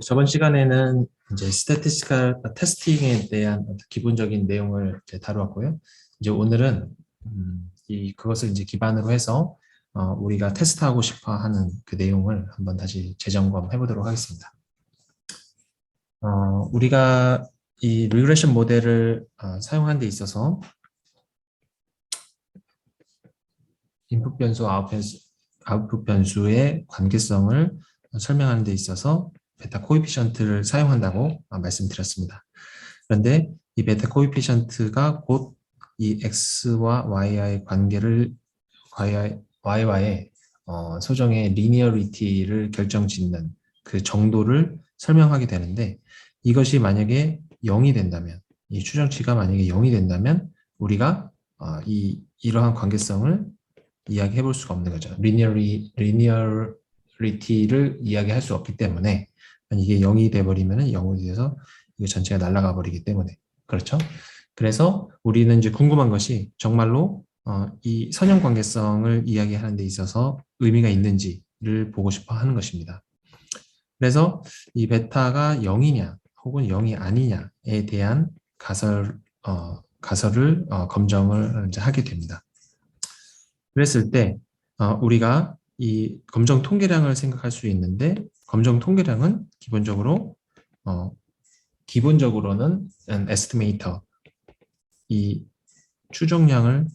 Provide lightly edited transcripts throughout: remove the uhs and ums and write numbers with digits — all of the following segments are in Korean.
저번 시간에는 이제 statistical testing에 대한 어떤 기본적인 내용을 이제 다루었고요. 이제 오늘은 그것을 이제 기반으로 해서 우리가 테스트하고 싶어 하는 그 내용을 한번 다시 재점검해 보도록 하겠습니다. 우리가 이 리그레션 모델을 사용하는 데 있어서 인풋 변수, 아웃풋 변수의 관계성을 설명하는 데 있어서 베타 코에피션트를 사용한다고 말씀드렸습니다. 그런데 이 베타 코에피션트가 곧 이 x와 y와의 관계를 y와의 소정의 리니어리티를 결정짓는 그 정도를 설명하게 되는데, 이것이 만약에 0이 된다면, 이 추정치가 만약에 0이 된다면 우리가 이러한 관계성을 이야기해 볼 수가 없는 거죠. 리니어리티를 이야기할 수 없기 때문에, 이게 0이 돼버리면 0이 돼서 이거 전체가 날아가 버리기 때문에. 그렇죠? 그래서 우리는 이제 궁금한 것이 정말로 이 선형 관계성을 이야기하는 데 있어서 의미가 있는지를 보고 싶어 하는 것입니다. 그래서 이 베타가 0이냐 혹은 0이 아니냐에 대한 가설을 검정을 이제 하게 됩니다. 그랬을 때 우리가 이 검정 통계량을 생각할 수 있는데, 검정 통계량은 기본적으로는 an estimator, 이 추정량을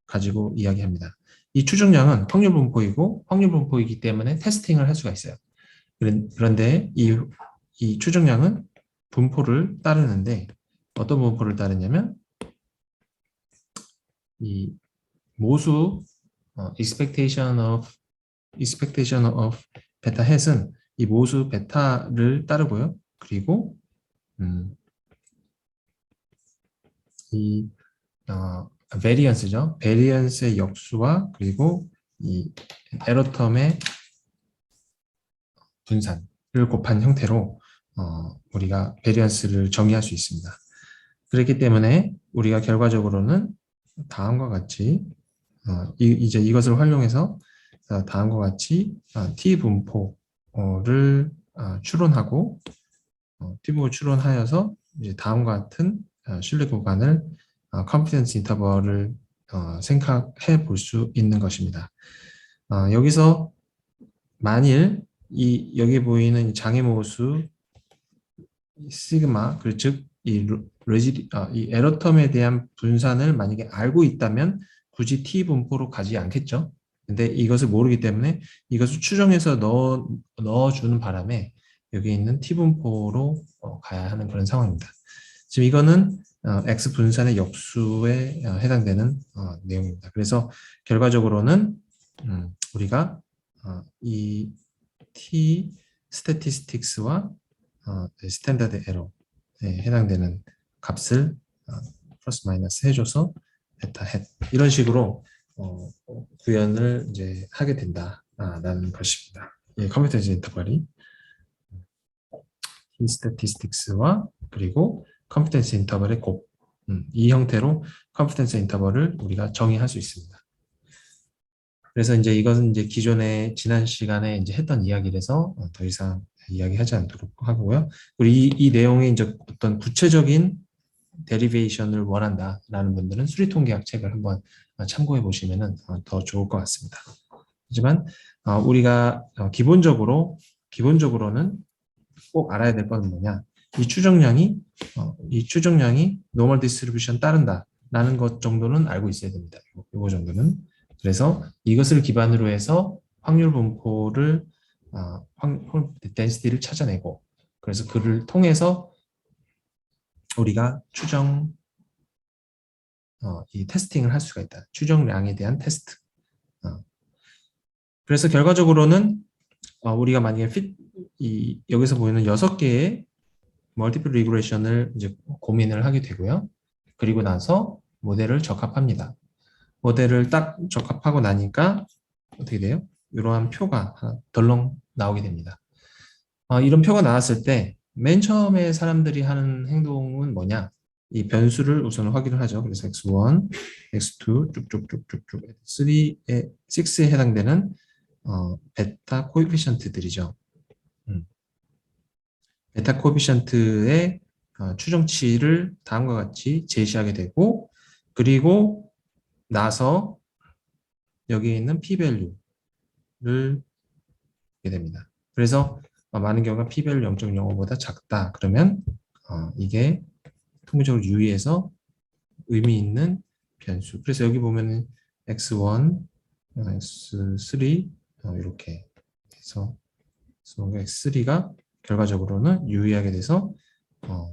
가지고 이야기합니다. 이 추정량은 확률 분포이고, 확률 분포이기 때문에 테스팅을 할 수가 있어요. 그런데 이 추정량은 분포를 따르는데, 어떤 분포를 따르냐면 이 모수 expectation of 베타 햇은 이 모수 베타를 따르고요. 그리고 이 variance죠. variance의 역수와 그리고 이 에러 텀의 분산을 곱한 형태로 우리가 variance를 정의할 수 있습니다. 그렇기 때문에 우리가 결과적으로는 다음과 같이 이제 이것을 활용해서 다음과 같이 T 분포를 추론하고 T 분포를 추론하여서 이제 다음과 같은 신뢰 구간을 confidence interval을 생각해 볼 수 있는 것입니다. 여기서 만일 여기 보이는 장애모수 시그마, 즉 이 에러 텀에 대한 분산을 만약에 알고 있다면 굳이 T 분포로 가지 않겠죠. 근데 이것을 모르기 때문에 이것을 추정해서 넣어주는 바람에 여기 있는 T 분포로 가야 하는 그런 상황입니다. 지금 이거는 X 분산의 역수에 해당되는 내용입니다. 그래서 결과적으로는 우리가 이 T 스태티스틱스와 스탠다드 에러에 해당되는 값을 플러스 마이너스 해줘서 베타 햇 이런 식으로 구현을 이제 하게 된다라는 것입니다. 컴퓨터즈 인터벌이 T 스태티스틱스와 그리고 컴퓨터즈 인터벌의 곱, 이 형태로 컴퓨터즈 인터벌을 우리가 정의할 수 있습니다. 그래서 이제 이것은 이제 기존에 지난 시간에 이제 했던 이야기라서 더 이상 이야기하지 않도록 하고요. 그리고 이 내용에 이제 어떤 구체적인 데리베이션을 원한다라는 분들은 수리통계학 책을 한번 참고해 보시면은 더 좋을 것 같습니다. 하지만 우리가 기본적으로는 꼭 알아야 될 것은 뭐냐? 이 추정량이 노멀 디스트리뷰션 따른다라는 것 정도는 알고 있어야 됩니다. 이거 정도는. 그래서 이것을 기반으로 해서 확률 분포를 덴시티를 찾아내고, 그래서 그를 통해서 우리가 이 테스팅을 할 수가 있다. 추정량에 대한 테스트. 그래서 결과적으로는 우리가 만약에 여기서 보이는 6개의 멀티플 리그레션을 이제 고민을 하게 되고요. 그리고 나서 모델을 적합합니다. 모델을 딱 적합하고 나니까 어떻게 돼요? 이러한 표가 덜렁 나오게 됩니다. 이런 표가 나왔을 때 맨 처음에 사람들이 하는 행동은 뭐냐? 이 변수를 우선 확인을 하죠. 그래서 x1, x2 쭉쭉쭉쭉쭉 6에 해당되는 베타 코에피션트들이죠. 베타 코에피션트의 추정치를 다음과 같이 제시하게 되고, 그리고 나서 여기 있는 p-value를 보게 됩니다. 그래서 많은 경우가 p-value 0.05보다 작다. 그러면 이게 통계적으로 유의해서 의미 있는 변수. 그래서 여기 보면은 x1, x3 이렇게 해서 x3가 결과적으로는 유의하게 돼서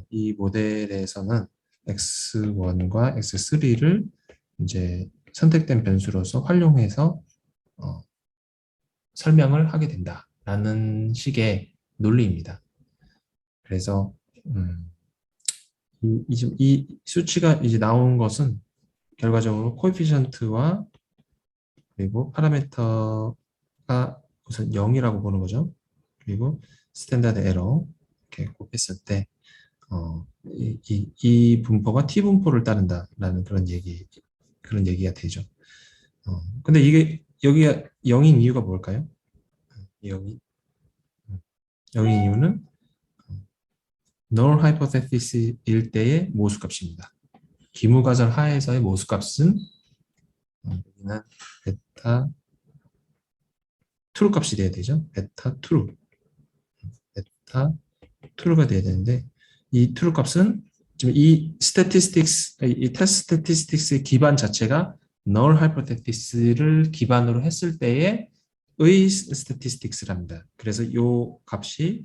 이 모델에서는 x1과 x3를 이제 선택된 변수로서 활용해서 설명을 하게 된다라는 식의 논리입니다. 그래서 이 수치가 이제 나온 것은 결과적으로 코에피션트와 그리고 파라미터가 우선 0이라고 보는 거죠. 그리고 스탠다드 에러 이렇게 곱했을 때 이 분포가 t 분포를 따른다라는 그런 얘기가 되죠. 근데 이게 여기가 0인 이유가 뭘까요? 0인 0인 이유는 null hypothesis일 때의 모수값입니다. 기무가설 하에서의 모수값은 여기는 베타 true 값이 돼야 되죠. 베타 true true가 돼야 되는데 이 true 값은 지금 이 statistics, 이 test statistics의 기반 자체가 null hypothesis를 기반으로 했을 때의 statistics랍니다. 그래서 이 값이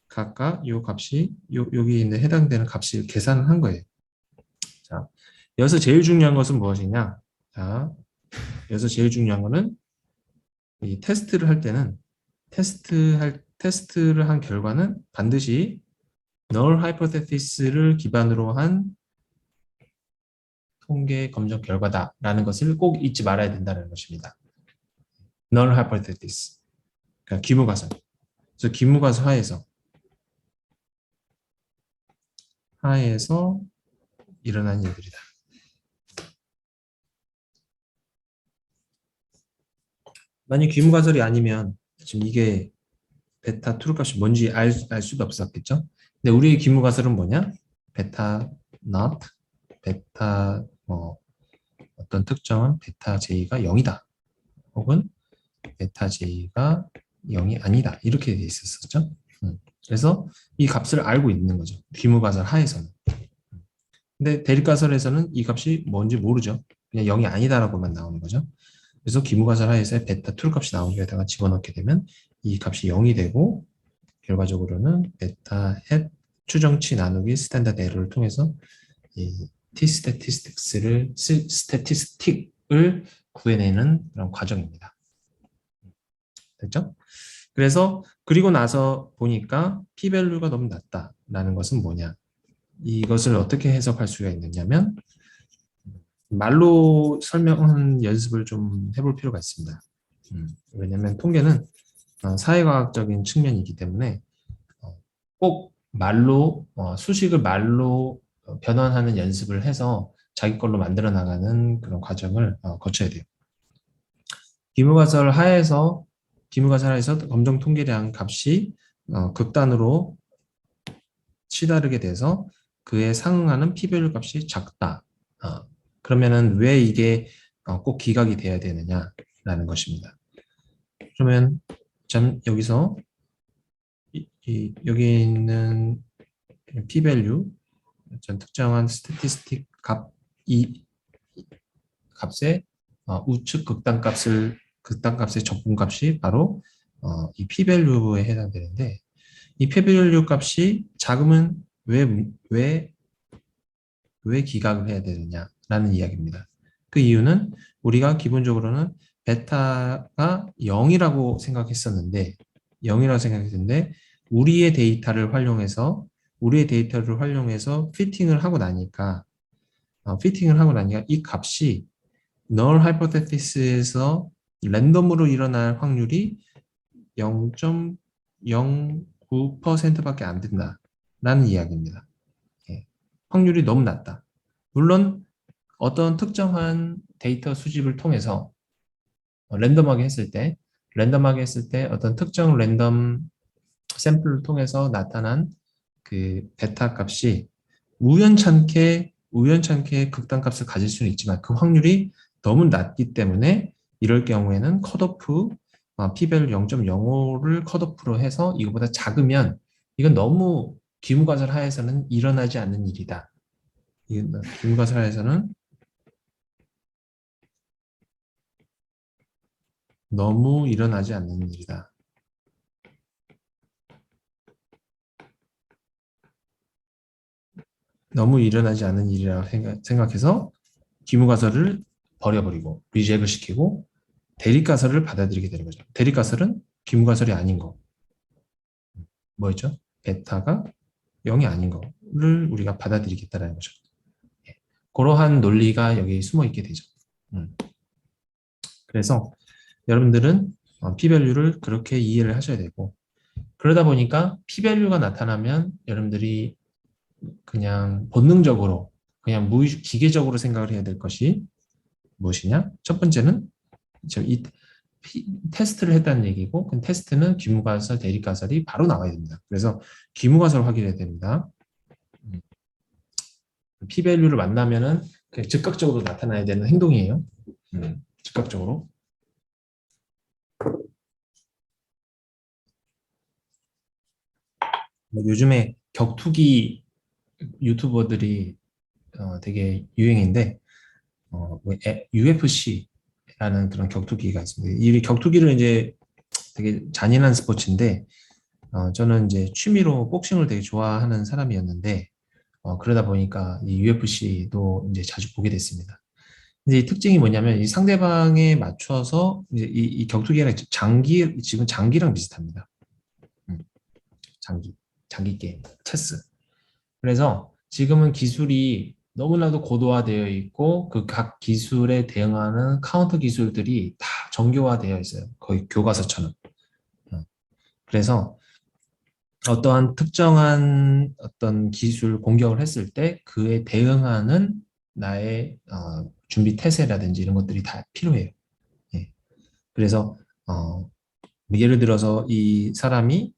각각 이 값이 여기 있는 해당되는 값을 계산을 한 거예요. 자, 여기서 제일 중요한 것은 무엇이냐? 자, 여기서 제일 중요한 것은 이 테스트를 할 때는 테스트를 한 결과는 반드시 null hypothesis를 기반으로 한 통계 검정 결과다라는 것을 꼭 잊지 말아야 된다는 것입니다. null hypothesis, 그러니까 기무가설. 그래서 기무가설 하에서 일어난 일들이다. 만약 기무가설이 아니면 지금 이게 베타 트루 값이 뭔지 알 수도 없었겠죠. 근데 우리의 기무가설은 뭐냐? 베타 not, 베타 어떤 특정한 베타 j가 0이다. 혹은 베타 j가 0이 아니다. 이렇게 돼 있었죠. 그래서 이 값을 알고 있는 거죠. 기무가설 하에서는. 근데 대립가설에서는 이 값이 뭔지 모르죠. 그냥 0이 아니다라고만 나오는 거죠. 그래서 기무가설 하에서 베타 트루 값이 나오는 거에다가 집어넣게 되면 이 값이 0이 되고 결과적으로는 베타 햇 추정치 나누기 스탠다드 에러를 통해서 이 t 스태티스틱을 구해내는 그런 과정입니다. 됐죠? 그래서 그리고 나서 보니까 p-value가 너무 낮다라는 것은 뭐냐? 이것을 어떻게 해석할 수가 있느냐면 말로 설명하는 연습을 좀 해볼 필요가 있습니다. 왜냐하면 통계는 사회과학적인 측면이기 때문에 꼭 말로 수식을 말로 변환하는 연습을 해서 자기 걸로 만들어 나가는 그런 과정을 거쳐야 돼요. 기무가설 하에서 검정 통계량 값이 극단으로 치다르게 돼서 그에 상응하는 p-value 값이 작다. 그러면은 왜 이게 꼭 기각이 돼야 되느냐라는 것입니다. 그러면 여기서 여기 있는 p-value 특정한 스태티스틱 값의 우측 극단값의 적분값이 바로 이 p-value에 해당되는데 이 p-value 값이 작으면 왜 기각을 해야 되느냐라는 이야기입니다. 그 이유는 우리가 기본적으로는 베타가 0이라고 생각했었는데 우리의 데이터를 활용해서 피팅을 하고 나니까 이 값이 null hypothesis에서 랜덤으로 일어날 확률이 0.09%밖에 안 된다라는 이야기입니다. 확률이 너무 낮다. 물론 어떤 특정한 데이터 수집을 통해서 랜덤하게 했을 때 어떤 특정 랜덤 샘플을 통해서 나타난 그 베타 값이 우연찮게 극단값을 가질 수는 있지만 그 확률이 너무 낮기 때문에 이럴 경우에는 컷오프 p-value 0.05를 컷오프로 해서 이거보다 작으면 이건 너무 귀무가설 하에서는 일어나지 않는 일이다. 귀무가설 하에서는 너무 일어나지 않는 일이다. 너무 일어나지 않는 일이라고 생각해서 귀무가설을 버려버리고 리젝을 시키고 대립가설을 받아들이게 되는 거죠. 대립가설은 귀무가설이 아닌 거. 뭐였죠? 베타가 0이 아닌 거를 우리가 받아들이겠다는 거죠. 그러한 논리가 여기 숨어 있게 되죠. 그래서 여러분들은 p-value를 그렇게 이해를 하셔야 되고 그러다 보니까 p-value가 나타나면 여러분들이 그냥 본능적으로 그냥 기계적으로 생각을 해야 될 것이 무엇이냐? 첫 번째는 이 테스트를 했다는 얘기고 그 테스트는 귀무가설, 대립가설이 바로 나와야 됩니다. 그래서 귀무가설 확인해야 됩니다. p-value를 만나면은 즉각적으로 나타나야 되는 행동이에요. 즉각적으로. 요즘에 격투기 유튜버들이 되게 유행인데 UFC라는 그런 격투기가 있습니다. 이 격투기를 이제 되게 잔인한 스포츠인데 저는 이제 취미로 복싱을 되게 좋아하는 사람이었는데 그러다 보니까 이 UFC도 이제 자주 보게 됐습니다. 근데 이 특징이 뭐냐면 이 상대방에 맞춰서 이제 이 격투기랑 지금 장기랑 비슷합니다. 장기 게임, 체스. 그래서 지금은 기술이 너무나도 고도화되어 있고 그 각 기술에 대응하는 카운터 기술들이 다 정교화되어 있어요. 거의 교과서처럼. 그래서 어떠한 특정한 어떤 기술 공격을 했을 때 그에 대응하는 나의 준비 태세라든지 이런 것들이 다 필요해요. 예. 그래서 예를 들어서 이 사람이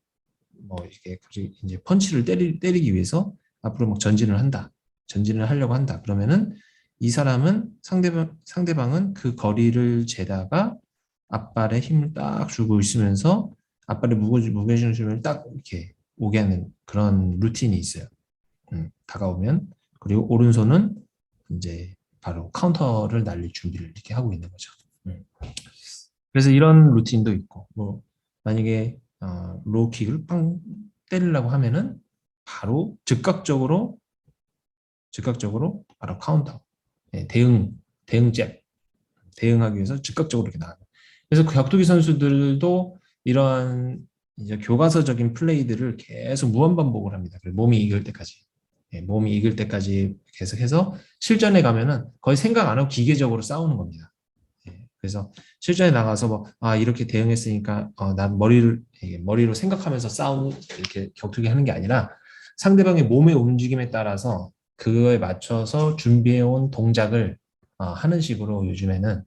뭐 이렇게 이제 펀치를 때리기 위해서 앞으로 막 전진을 하려고 한다. 그러면은 이 사람은 상대방은 그 거리를 재다가 앞발에 힘을 딱 주고 있으면서 앞발에 무게중심을 딱 이렇게 오게 하는 그런 루틴이 있어요. 다가오면 그리고 오른손은 이제 바로 카운터를 날릴 준비를 이렇게 하고 있는 거죠. 그래서 이런 루틴도 있고 뭐 만약에 로우킥을 빵 때리려고 하면은 바로 즉각적으로 바로 카운터 대응 잽 대응하기 위해서 즉각적으로 이렇게 나가요. 그래서 그 격투기 선수들도 이러한 이제 교과서적인 플레이들을 계속 무한반복을 합니다. 몸이 익을 때까지. 몸이 익을 때까지 계속해서 실전에 가면은 거의 생각 안 하고 기계적으로 싸우는 겁니다. 그래서 실전에 나가서 뭐, 이렇게 대응했으니까, 난 머리로 생각하면서 이렇게 격투기 하는 게 아니라 상대방의 몸의 움직임에 따라서 그거에 맞춰서 준비해온 동작을 하는 식으로 요즘에는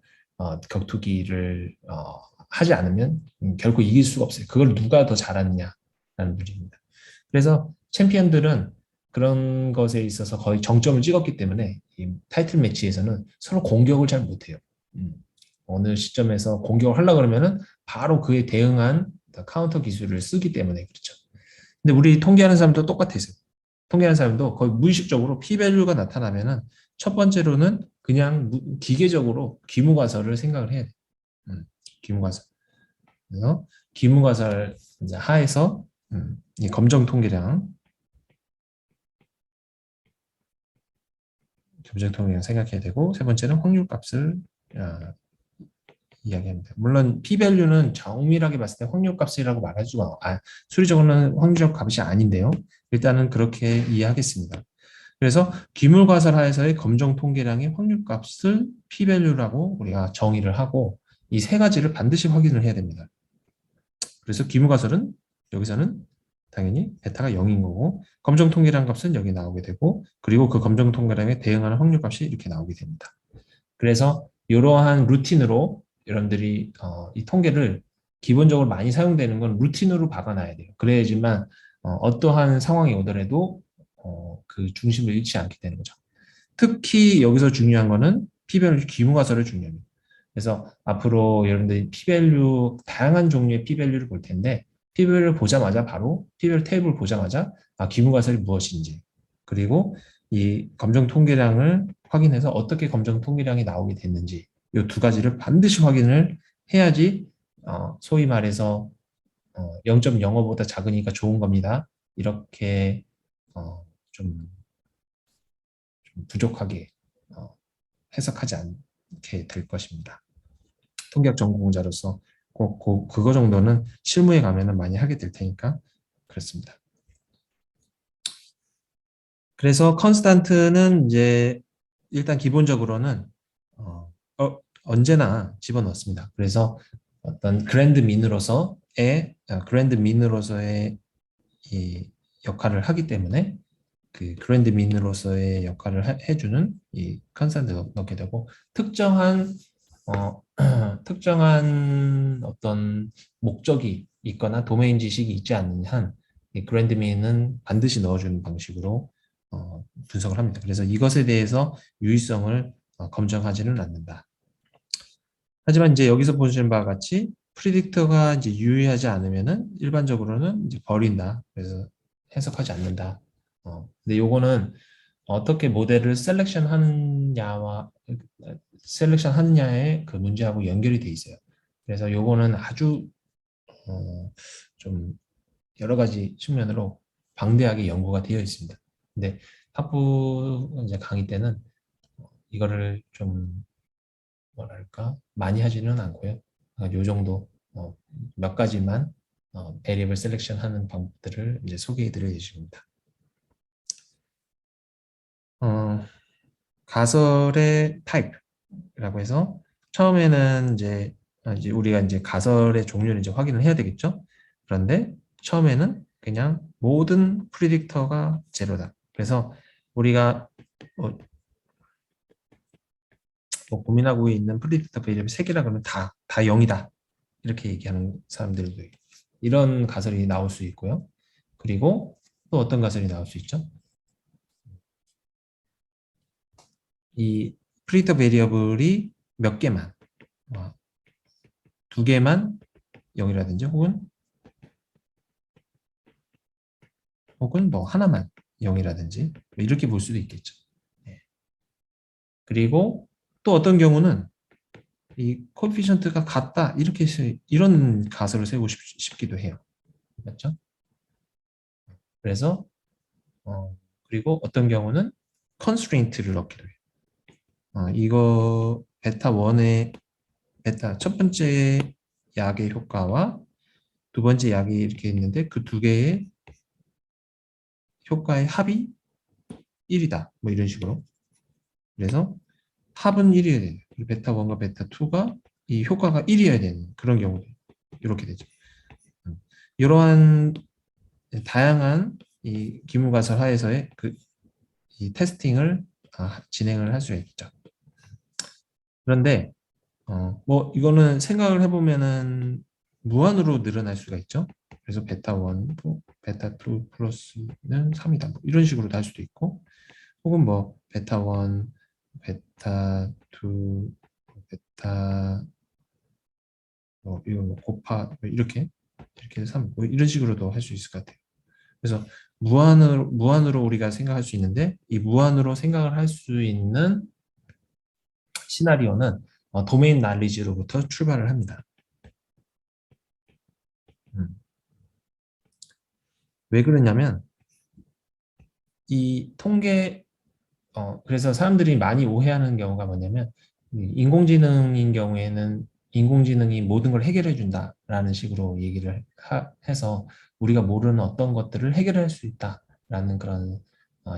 격투기를 하지 않으면 결코 이길 수가 없어요. 그걸 누가 더 잘하느냐라는 문제입니다. 그래서 챔피언들은 그런 것에 있어서 거의 정점을 찍었기 때문에 이 타이틀 매치에서는 서로 공격을 잘 못해요. 어느 시점에서 공격을 하려고 그러면은 바로 그에 대응한 카운터 기술을 쓰기 때문에 그렇죠. 근데 우리 통계하는 사람도 똑같아요. 통계하는 사람도 거의 무의식적으로 p-value가 나타나면은 첫 번째로는 그냥 기계적으로 귀무가설을 생각을 해야 돼. 귀무가설. 그래서 귀무가설 이제 하에서 이 검정 통계량 생각해야 되고 세 번째는 확률값을 이야기합니다. 물론 p-value는 정밀하게 봤을 때 확률값이라고 말하지만 수리적으로는 확률적 값이 아닌데요. 일단은 그렇게 이해하겠습니다. 그래서 기물과설하에서의 검정 통계량의 확률값을 p-value라고 우리가 정의를 하고 이 세 가지를 반드시 확인을 해야 됩니다. 그래서 기물과설은 여기서는 당연히 베타가 0인 거고 검정 통계량 값은 여기 나오게 되고 그리고 그 검정 통계량에 대응하는 확률값이 이렇게 나오게 됩니다. 그래서 이러한 루틴으로 여러분들이 이 통계를 기본적으로 많이 사용되는 건 루틴으로 박아놔야 돼요. 그래야지만 어떠한 상황이 오더라도 그 중심을 잃지 않게 되는 거죠. 특히 여기서 중요한 거는 P-밸류 기무가설이 중요합니다. 그래서 앞으로 여러분들이 P-밸류 다양한 종류의 P-밸류를 볼 텐데 P-밸류를 보자마자 바로 P-밸류 테이블을 보자마자 기무가설이 무엇인지 그리고 이 검정 통계량을 확인해서 어떻게 검정 통계량이 나오게 됐는지 이 두 가지를 반드시 확인을 해야지 소위 말해서 0.05보다 작으니까 좋은 겁니다. 이렇게 좀 부족하게 해석하지 않게 될 것입니다. 통계학 전공자로서 그거 정도는 실무에 가면은 많이 하게 될 테니까 그렇습니다. 그래서 컨스탄트는 이제 일단 기본적으로는 언제나 집어넣습니다. 그래서 어떤 그랜드 민으로서의 이 역할을 하기 때문에 그 그랜드 민으로서의 역할을 해주는 이 컨스탄트 넣게 되고 특정한 어떤 목적이 있거나 도메인 지식이 있지 않는 한 이 그랜드 민은 반드시 넣어주는 방식으로 분석을 합니다. 그래서 이것에 대해서 유의성을 검증하지는 않는다. 하지만 이제 여기서 보시는 바와 같이 프리딕터가 이제 유의하지 않으면은 일반적으로는 이제 버린다. 그래서 해석하지 않는다. 근데 요거는 어떻게 모델을 셀렉션 하느냐의 그 문제하고 연결이 돼 있어요. 그래서 요거는 아주 좀 여러 가지 측면으로 방대하게 연구가 되어 있습니다. 근데 학부 이제 강의 때는 이거를 좀 뭐랄까 많이 하지는 않고요. 요 정도 몇 가지만 베리어블 셀렉션 하는 방법들을 이제 소개해 드릴 예정입니다. 가설의 타입이라고 해서 처음에는 이제 우리가 이제 가설의 종류를 이제 확인을 해야 되겠죠. 그런데 처음에는 그냥 모든 프리딕터가 제로다. 그래서 우리가 뭐 고민하고 있는 프리딕터 베리어블 3개라 그러면 다 0이다. 이렇게 얘기하는 사람들도 이런 가설이 나올 수 있고요. 그리고 또 어떤 가설이 나올 수 있죠? 이 프리딕터 베리어블이 몇 개만 2개만 0이라든지 혹은 뭐 하나만 0이라든지 뭐 이렇게 볼 수도 있겠죠. 네. 그리고 또 어떤 경우는 이 코에피션트가 같다 이렇게 이런 가설을 세우고 싶기도 해요. 맞죠? 그래서 그리고 어떤 경우는 컨스트레인트를 넣기도 해요. 이거 베타 첫 번째 약의 효과와 두 번째 약이 이렇게 있는데 그 두 개의 효과의 합이 1이다. 뭐 이런 식으로. 그래서 합은 1이어야 돼요. 베타 1과 베타 2가 이 효과가 1이어야 되는 그런 경우도 이렇게 되죠. 이러한 다양한 이 기무가설 하에서의 이 테스팅을 진행을 할 수 있죠. 그런데 뭐 이거는 생각을 해보면은 무한으로 늘어날 수가 있죠. 그래서 베타 1, 베타 2 플러스는 3이다. 뭐 이런 식으로도 할 수도 있고 혹은 뭐 베타 1, 베타 2, 베타 이거 뭐 이렇게 3, 뭐 이런 식으로도 할 수 있을 것 같아요. 그래서 무한으로 우리가 생각할 수 있는데 이 무한으로 생각을 할 수 있는 시나리오는 도메인 날리지로부터 출발을 합니다. 왜 그러냐면 이 그래서 사람들이 많이 오해하는 경우가 뭐냐면 인공지능인 경우에는 인공지능이 모든 걸 해결해 준다라는 식으로 얘기를 해서 우리가 모르는 어떤 것들을 해결할 수 있다라는 그런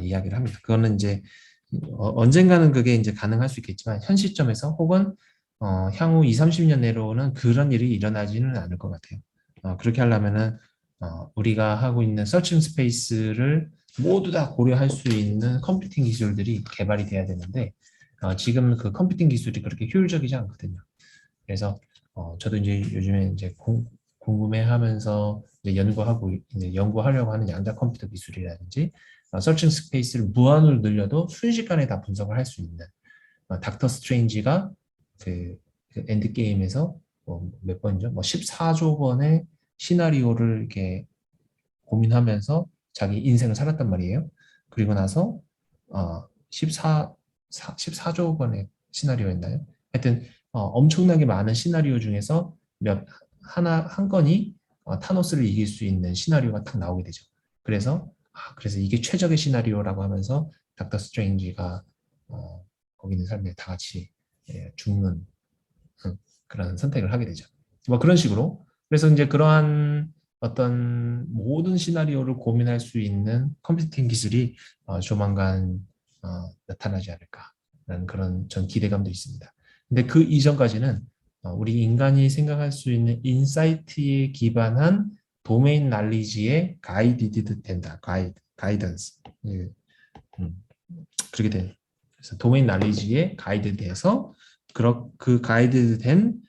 이야기를 합니다. 그거는 이제 언젠가는 그게 이제 가능할 수 있겠지만 현 시점에서 혹은 향후 2, 30년 내로는 그런 일이 일어나지는 않을 것 같아요. 그렇게 하려면은 우리가 하고 있는 서칭 스페이스를 모두 다 고려할 수 있는 컴퓨팅 기술들이 개발이 돼야 되는데 지금 그 컴퓨팅 기술이 그렇게 효율적이지 않거든요. 그래서 저도 이제 요즘에 이제 궁금해하면서 이제 연구하려고 하는 양자 컴퓨터 기술이라든지 서칭 스페이스를 무한으로 늘려도 순식간에 다 분석을 할 수 있는 닥터 스트레인지가 그 엔드 게임에서 몇 번이죠? 14조 번의 시나리오를 이렇게 고민하면서 자기 인생을 살았단 말이에요. 그리고 나서 14조 번의 시나리오였나요? 하여튼 엄청나게 많은 시나리오 중에서 한 건이 타노스를 이길 수 있는 시나리오가 딱 나오게 되죠. 그래서 이게 최적의 시나리오라고 하면서 닥터 스트레인지가 거기 있는 사람들이 다 같이 죽는 그런 선택을 하게 되죠. 뭐 그런 식으로. 그래서 이제 그러한 어떤 모든 시나리오를 고민할 수 있는 컴퓨팅 기술이 조만간 나타나지 않을까라는 그런 전 기대감도 있습니다. 근데 그 이전까지는 우리 인간이 생각할 수 있는 인사이트에 기반한 도메인 날리지에 가이디드 된다. 가이던스. 예, 그렇게 된. 그래서 도메인 날리지에 가이드돼서 그 가이드된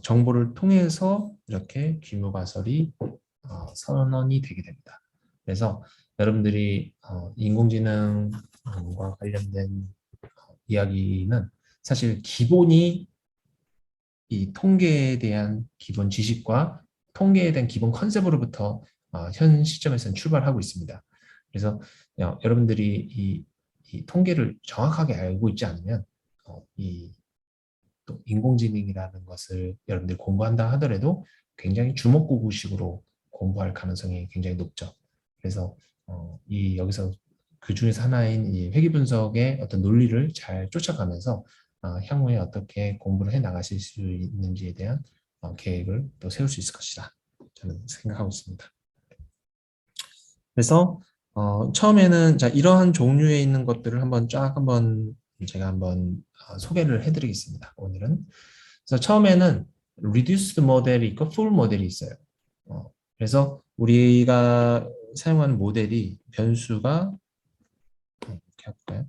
정보를 통해서 이렇게 귀무가설이 선언이 되게 됩니다. 그래서 여러분들이 인공지능과 관련된 이야기는 사실 기본이 이 통계에 대한 기본 지식과 통계에 대한 기본 컨셉으로부터 현 시점에서는 출발하고 있습니다. 그래서 여러분들이 이 통계를 정확하게 알고 있지 않으면 또 인공지능이라는 것을 여러분들이 공부한다 하더라도 굉장히 주먹구구식으로 공부할 가능성이 굉장히 높죠. 그래서 여기서 그 중에서 하나인 이 회귀 분석의 어떤 논리를 잘 쫓아가면서 향후에 어떻게 공부를 해 나가실 수 있는지에 대한 계획을 또 세울 수 있을 것이다. 저는 생각하고 있습니다. 그래서 처음에는 이러한 종류에 있는 것들을 한번 제가 한번 소개를 해드리겠습니다. 오늘은. 그래서 처음에는 reduced 모델이 있고 full 모델이 있어요. 그래서 우리가 사용하는 모델이 변수가 이렇게 할까요?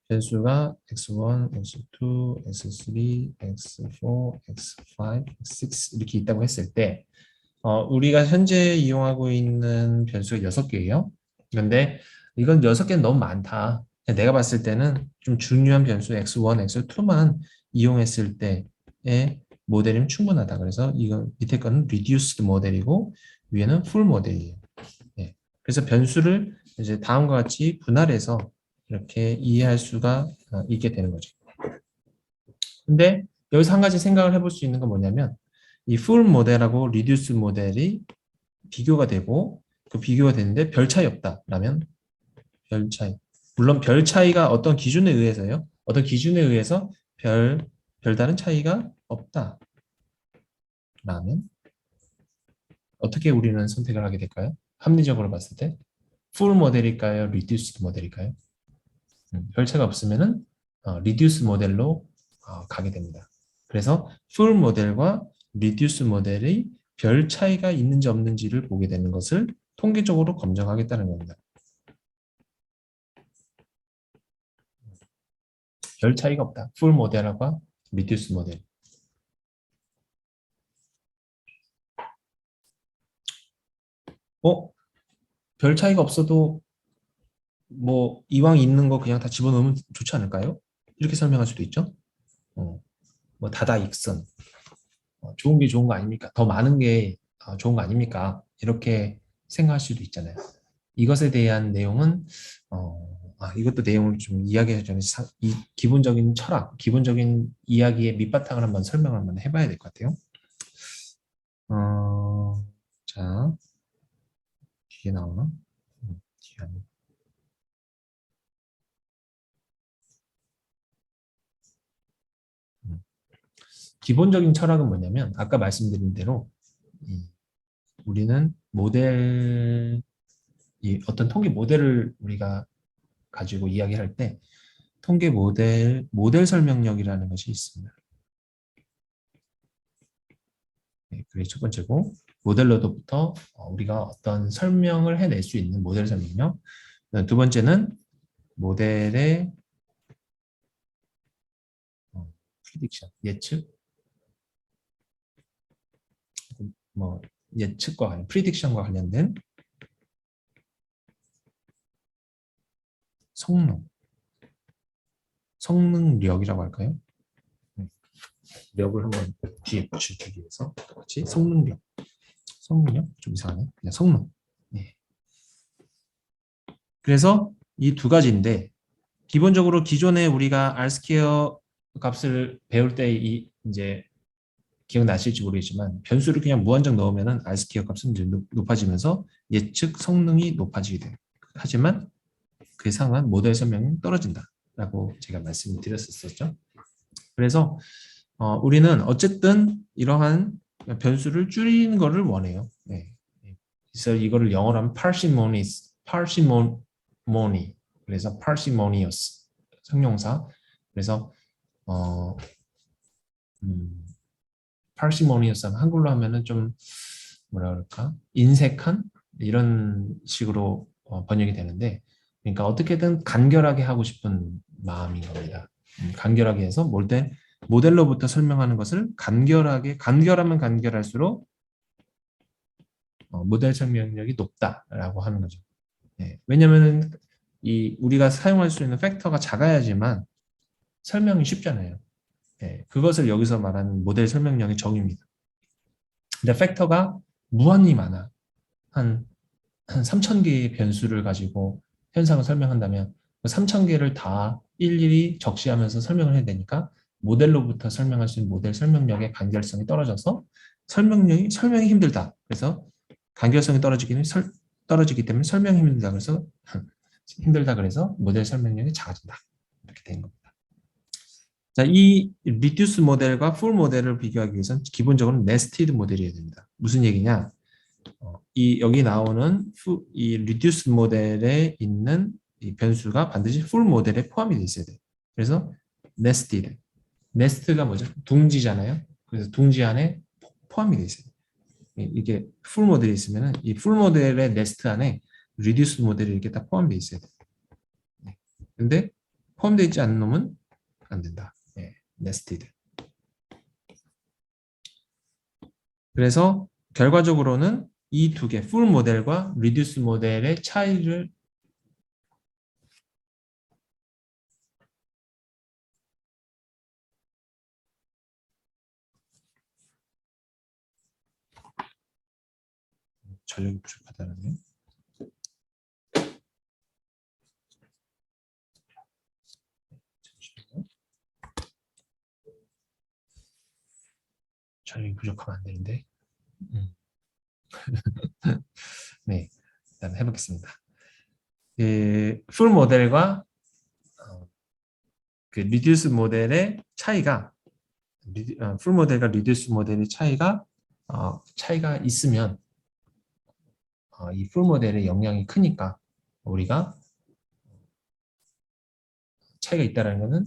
변수가 x1, x2, x3, x4, x5, x6 이렇게 있다고 했을 때 우리가 현재 이용하고 있는 변수가 6개예요. 그런데 이건 6개는 너무 많다. 내가 봤을 때는 좀 중요한 변수 x1, x2만 이용했을 때의 모델이면 충분하다. 그래서 이거 밑에 거는 reduced 모델이고 위에는 full 모델이에요. 네. 그래서 변수를 이제 다음과 같이 분할해서 이렇게 이해할 수가 있게 되는 거죠. 근데 여기서 한 가지 생각을 해볼 수 있는 건 뭐냐면 이 full 모델하고 reduced 모델이 비교가 되고 그 비교가 되는데 별 차이 없다라면 별 차이. 물론 별 차이가 어떤 기준에 의해서요. 어떤 기준에 의해서 별다른 차이가 없다. 라면 어떻게 우리는 선택을 하게 될까요? 합리적으로 봤을 때 full 모델일까요? reduced 모델일까요? 별 차이가 없으면은 reduced 모델로 가게 됩니다. 그래서 full 모델과 reduced 모델이 별 차이가 있는지 없는지를 보게 되는 것을 통계적으로 검증하겠다는 겁니다. 별 차이가 없다. full 모델과 reduced 모델. 별 차이가 없어도 뭐 이왕 있는 거 그냥 다 집어넣으면 좋지 않을까요? 이렇게 설명할 수도 있죠. 뭐 다다익선. 좋은 게 좋은 거 아닙니까? 더 많은 게 좋은 거 아닙니까? 이렇게 생각할 수도 있잖아요. 이것에 대한 내용은 이것도 내용을 좀 이야기하기 전에 이 기본적인 철학, 기본적인 이야기의 밑바탕을 한번 설명을 한번 해봐야 될 것 같아요. 자, 뒤에 나오나? 뒤에 아니. 기본적인 철학은 뭐냐면 아까 말씀드린 대로 우리는 어떤 통계 모델을 우리가 가지고 이야기할 때 통계 모델 설명력이라는 것이 있습니다. 네, 그게 첫 번째고 모델로부터 우리가 어떤 설명을 해낼 수 있는 모델 설명력. 두 번째는 모델의 프리딕션, 예측. 뭐 예측과 관련, 프리딕션과 관련된 성능, 성능력이라고 할까요? 력을 한번 뒤에 붙이기 위해서 똑같이 성능력, 성능력 좀 이상하네. 그냥 성능. 네. 그래서 이 두 가지인데 기본적으로 기존에 우리가 R 스퀘어 값을 배울 때 이제 기억나실지 모르겠지만 변수를 그냥 무한정 넣으면은 R 스퀘어 값은 이제 높아지면서 예측 성능이 높아지게 돼요. 하지만 그에 상한 모델 설명은 떨어진다라고 제가 말씀을 드렸었죠. 그래서 우리는 어쨌든 이러한 변수를 줄이는 것을 원해요. 네. 그래서 이거를 영어로 하면 parsimony, 그래서 parsimonious 상용사. 그래서 어, parsimonious 하면 한글로 하면은 좀 뭐라 그럴까? 인색한 이런 식으로 번역이 되는데, 그러니까 어떻게든 간결하게 하고 싶은 마음인 겁니다. 간결하게 해서 모델로부터 설명하는 것을 간결하면 간결할수록 모델 설명력이 높다라고 하는 거죠. 네. 왜냐면은 우리가 사용할 수 있는 팩터가 작아야지만 설명이 쉽잖아요. 네. 그것을 여기서 말하는 모델 설명력의 정의입니다. 근데 팩터가 무한히 많아. 한 3,000개의 변수를 가지고 현상을 설명한다면 그 3,000개를 다 일일이 적시하면서 설명을 해야 되니까 모델로부터 설명할 수 있는 모델 설명력의 간결성이 떨어져서 설명이 힘들다. 그래서 간결성이 떨어지기 때문에 설명이 힘들다. 그래서 모델 설명력이 작아진다. 이렇게 된 겁니다. 자, 이 리듀스 모델과 풀 모델을 비교하기 위해서는 기본적으로 네스티드 모델이어야 됩니다. 무슨 얘기냐? 여기 나오는 이 리듀스 모델에 있는 이 변수가 반드시 풀 모델에 포함이 되어 있어야 돼요. 그래서 nested. nest가 뭐죠? 둥지잖아요. 그래서 둥지 안에 포함이 되어 있어요. 이게 풀 모델이 있으면 이 풀 모델의 네스트 안에 리듀스 모델이 이렇게 다 포함되어 있어야 돼요. 근데 포함되어 있지 않은 놈은 안 된다. nested. 그래서 결과적으로는 이 두 개, 풀 모델과 리듀스 모델의 차이를 전력이 부족하다는 전력이 부족하면 안 되는데. 네, 일단 해보겠습니다. 풀 모델과 그 리듀스 모델의 차이가 풀 모델과 리듀스 모델의 차이가 있으면 이 풀 모델의 영향이 크니까 우리가 차이가 있다는 것은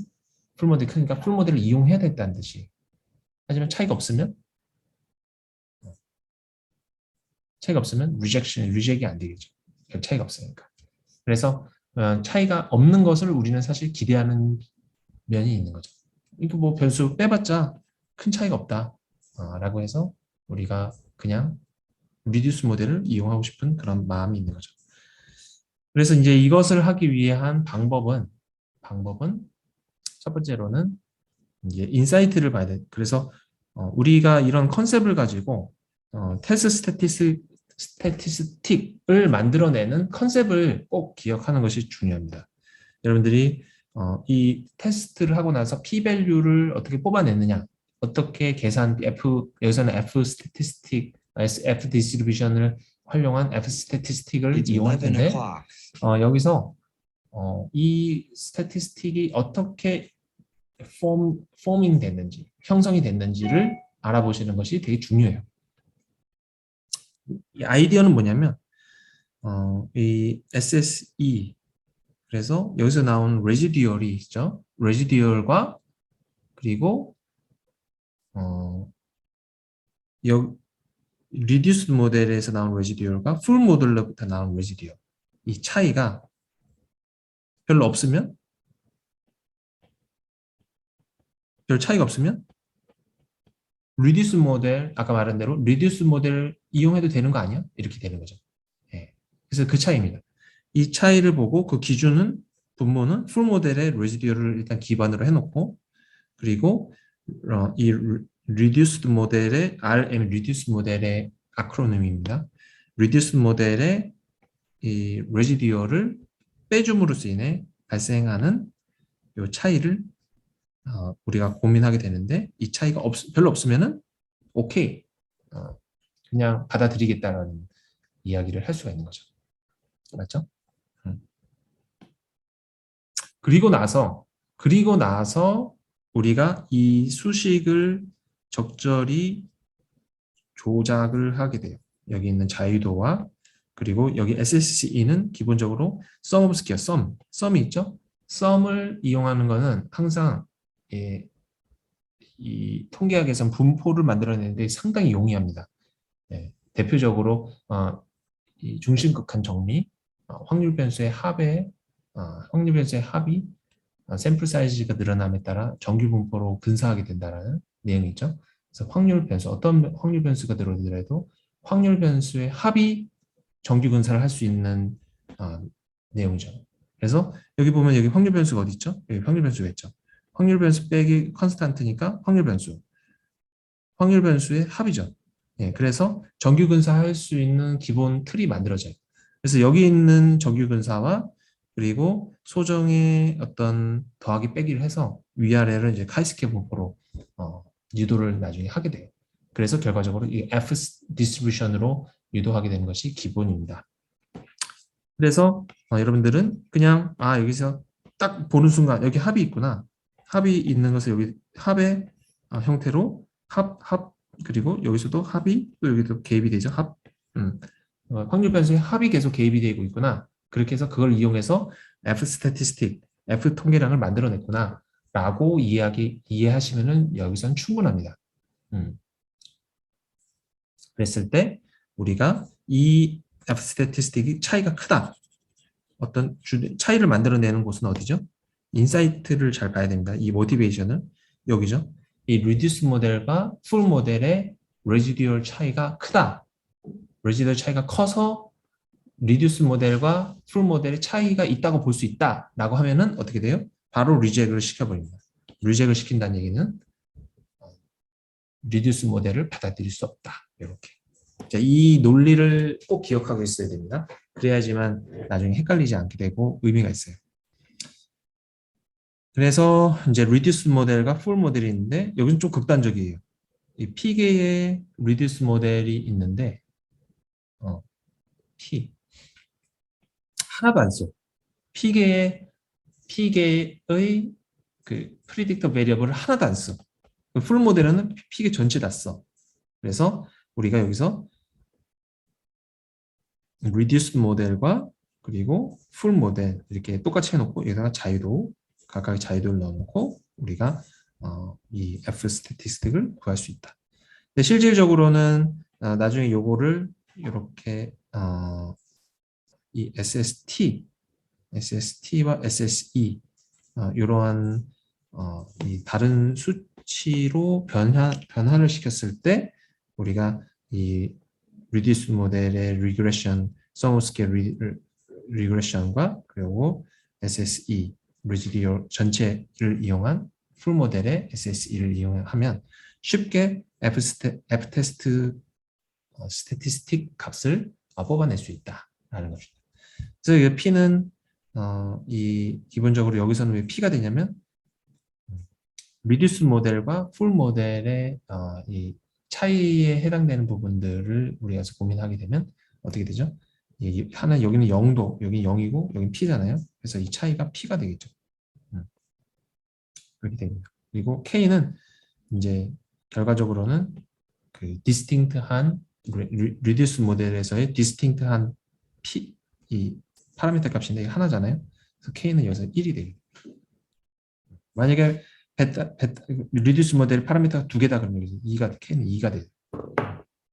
풀 모델이 크니까 풀 모델을 이용해야 된다는 뜻이. 하지만 차이가 없으면 리젝이 안 되겠죠. 차이가 없으니까. 그래서 차이가 없는 것을 우리는 사실 기대하는 면이 있는 거죠. 이거 뭐 변수 빼봤자 큰 차이가 없다 라고 해서 우리가 그냥 리듀스 모델을 이용하고 싶은 그런 마음이 있는 거죠. 그래서 이제 이것을 하기 위한 방법은 첫 번째로는 이제 인사이트를 봐야 돼. 그래서 우리가 이런 컨셉을 가지고 테스트 스태티스틱을 만들어내는 컨셉을 꼭 기억하는 것이 중요합니다. 여러분들이 이 테스트를 하고 나서 p-value를 어떻게 뽑아내느냐, 어떻게 여기서는 F 디스트리뷰션을 활용한 F 스태티스틱을 이용할 텐데 여기서 이 스태티스틱이 어떻게 형성이 됐는지를 알아보시는 것이 되게 중요해요. 이 아이디어는 뭐냐면 이 SSE, 그래서 여기서 나온 레지듀얼이 있죠. 레지듀얼과 그리고 리듀스 모델에서 나온 레지듀얼과 풀 모델로부터 나온 레지듀얼, 이 차이가 별로 없으면, 별 차이가 없으면 리듀스 모델, 아까 말한 대로 리듀스 모델 이용해도 되는 거 아니야? 이렇게 되는 거죠. 예. 그래서 그 차이입니다. 이 차이를 보고 그 기준은 분모는 풀 모델의 레지듀얼을 일단 기반으로 해놓고 그리고 이 reduced 모델의 RM reduced 모델의 아크로님입니다. reduced 모델의 이 레지듀얼을 빼줌으로써 인해 발생하는 이 차이를 우리가 고민하게 되는데 이 차이가 별로 없으면은 오케이 그냥 받아들이겠다라는 이야기를 할 수가 있는 거죠. 맞죠? 그리고 나서 우리가 이 수식을 적절히 조작을 하게 돼요. 여기 있는 자유도와 그리고 여기 SSE는 기본적으로 sum of square, sum이 있죠? sum을 이용하는 거는 항상 이 통계학에서는 분포를 만들어내는데 상당히 용이합니다. 대표적으로 이 중심극한 정리, 확률 변수의 합이 샘플 사이즈가 늘어남에 따라 정규 분포로 근사하게 된다는 내용이 있죠. 그래서 확률 변수, 어떤 확률 변수가 들어오더라도 확률 변수의 합이 정규 근사를 할 수 있는 내용이죠. 그래서 여기 보면 여기 확률 변수가 어디 있죠? 여기 확률 변수가 있죠. 확률 변수 빼기 컨스탄트니까 확률 변수의 합이죠. 그래서 정규 근사할 수 있는 기본 틀이 만들어져요. 그래서 여기 있는 정규 근사와 그리고 소정의 어떤 더하기 빼기를 해서 위아래를 이제 카이스케 분포로 유도를 나중에 하게 돼요. 그래서 결과적으로 이 F 디스트리뷰션으로 유도하게 되는 것이 기본입니다. 그래서 여러분들은 그냥 여기서 딱 보는 순간 여기 합이 있구나. 합이 있는 것을 여기 합의 형태로 합 그리고 여기서도 합이 또 여기도 개입이 되죠. 확률 변수의 합이 계속 개입이 되고 있구나. 그렇게 해서 그걸 이용해서 F 스태티스틱, F 통계량을 만들어냈구나 라고 이해하시면은 여기선 충분합니다. 그랬을 때 우리가 이 F 스태티스틱이 차이가 크다. 어떤 차이를 만들어내는 곳은 어디죠? 인사이트를 잘 봐야 됩니다. 이 모티베이션은 여기죠. 이 리듀스 모델과 풀 모델의 레지듀얼 차이가 크다. 레지듀얼 차이가 커서 리듀스 모델과 풀 모델의 차이가 있다고 볼 수 있다라고 하면은 어떻게 돼요? 바로 리젝을 시켜버립니다. 리젝을 시킨다는 얘기는 리듀스 모델을 받아들일 수 없다. 이렇게. 자, 이 논리를 꼭 기억하고 있어야 됩니다. 그래야지만 나중에 헷갈리지 않게 되고 의미가 있어요. 그래서 이제 리듀스 모델과 풀 모델이 있는데 여기는 좀 극단적이에요. 이 P개의 리듀스 모델이 있는데 P 하나도 안 써. P개의 그 프리딕터 베리어블을 하나도 안 써. 풀 모델은 P개 전체 다 써. 그래서 우리가 여기서 리듀스 모델과 그리고 풀 모델 이렇게 똑같이 해놓고 여기다가 자유도 각각의 자유도를 넣어놓고 우리가 이 F 스태티스틱을 구할 수 있다. 근데 실질적으로는 나중에 요거를 이렇게 이 SST와 SSE 이러한 이 다른 수치로 변화를 시켰을 때 우리가 이 리듀스 모델의 리그레션, sum of scale 리그레션과 그리고 SSE 레지듀얼 전체를 이용한 풀 모델의 SSE를 이용하면 쉽게 F 테스트 스태티스틱 값을 뽑아낼 수 있다라는 것입니다. 그래서 이 P는 이 기본적으로 여기서는 왜 P가 되냐면 리듀스 모델과 풀 모델의 이 차이에 해당되는 부분들을 우리가 고민하게 되면 어떻게 되죠? 하나 여기는 0도, 여기 0이고 여기는 P잖아요. 그래서 이 차이가 P가 되겠죠. 그렇게 됩니다. 그리고 K는 이제 결과적으로는 그 디스팅트한 리듀스 모델에서의 디스팅트한 P 이 파라미터 값인데 하나잖아요. 그래서 K는 여기서 1이 되겠죠. 만약에 리듀스 모델 파라미터가 두 개다 그러면 K는 2가 돼요.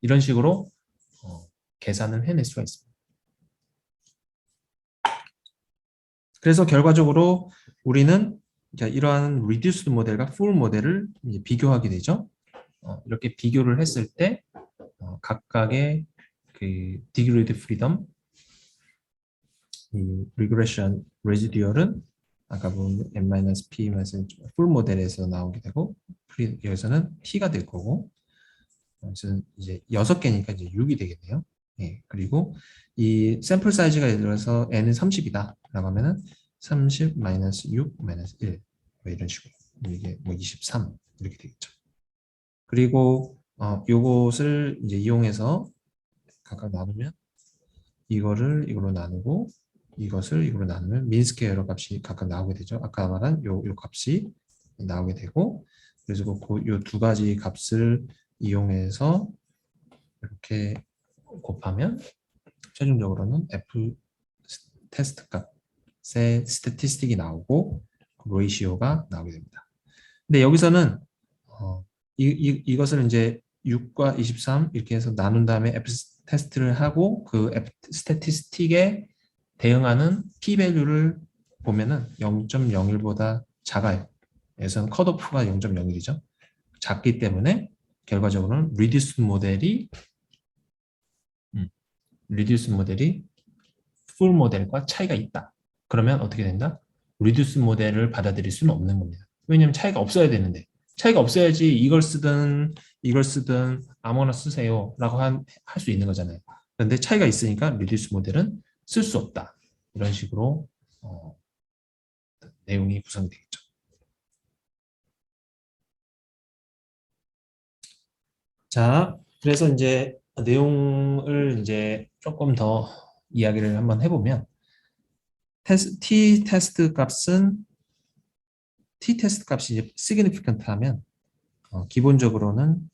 이런 식으로 계산을 해낼 수가 있습니다. 그래서 결과적으로 우리는 이러한 리듀스 모델과 풀 모델을 이제 비교하게 되죠. 이렇게 비교를 했을 때 각각의 그 디그리드 프리덤, 이 리그레션 레지듀얼은 아까 본 n-p 풀 모델에서 나오게 되고 여기서는 t가 될 거고 그래서 이제 6개니까 이제 6이 되겠네요. 예, 그리고 이 샘플 사이즈가 예를 들어서 n은 30이다 라고 하면은 30 마이너스 6 마이너스 1 뭐 이런 식으로 이게 뭐 23 이렇게 되겠죠. 그리고 요것을 이제 이용해서 각각 나누면 이거를 이걸로 나누고 이것을 이걸로 나누면 민스퀘어 에러 값이 각각 나오게 되죠. 아까 말한 요 값이 나오게 되고 그래서 요 두 가지 값을 이용해서 이렇게 곱하면 최종적으로는 F 테스트 값의 스태티스틱이 나오고 레이시오가 나오게 됩니다. 근데 여기서는 이것을 이제 6과 23 이렇게 해서 나눈 다음에 F 테스트를 하고 그 F 스태티스틱에 대응하는 p-밸류를 보면은 0.01보다 작아요. 여기서는 컷오프가 0.01이죠. 작기 때문에 결과적으로는 리듀스 모델이 풀 모델과 차이가 있다. 그러면 어떻게 된다? 리듀스 모델을 받아들일 수는 없는 겁니다. 왜냐하면 차이가 없어야 되는데 차이가 없어야지 이걸 쓰든 아무거나 쓰세요 라고 할 수 있는 거잖아요. 그런데 차이가 있으니까 리듀스 모델은 쓸 수 없다. 이런 식으로 내용이 구성이 되겠죠. 자, 그래서 이제 내용을 이제 조금 더 이야기를 한번 해보면 t 테스트 값이 이제 significant 하면 기본적으로는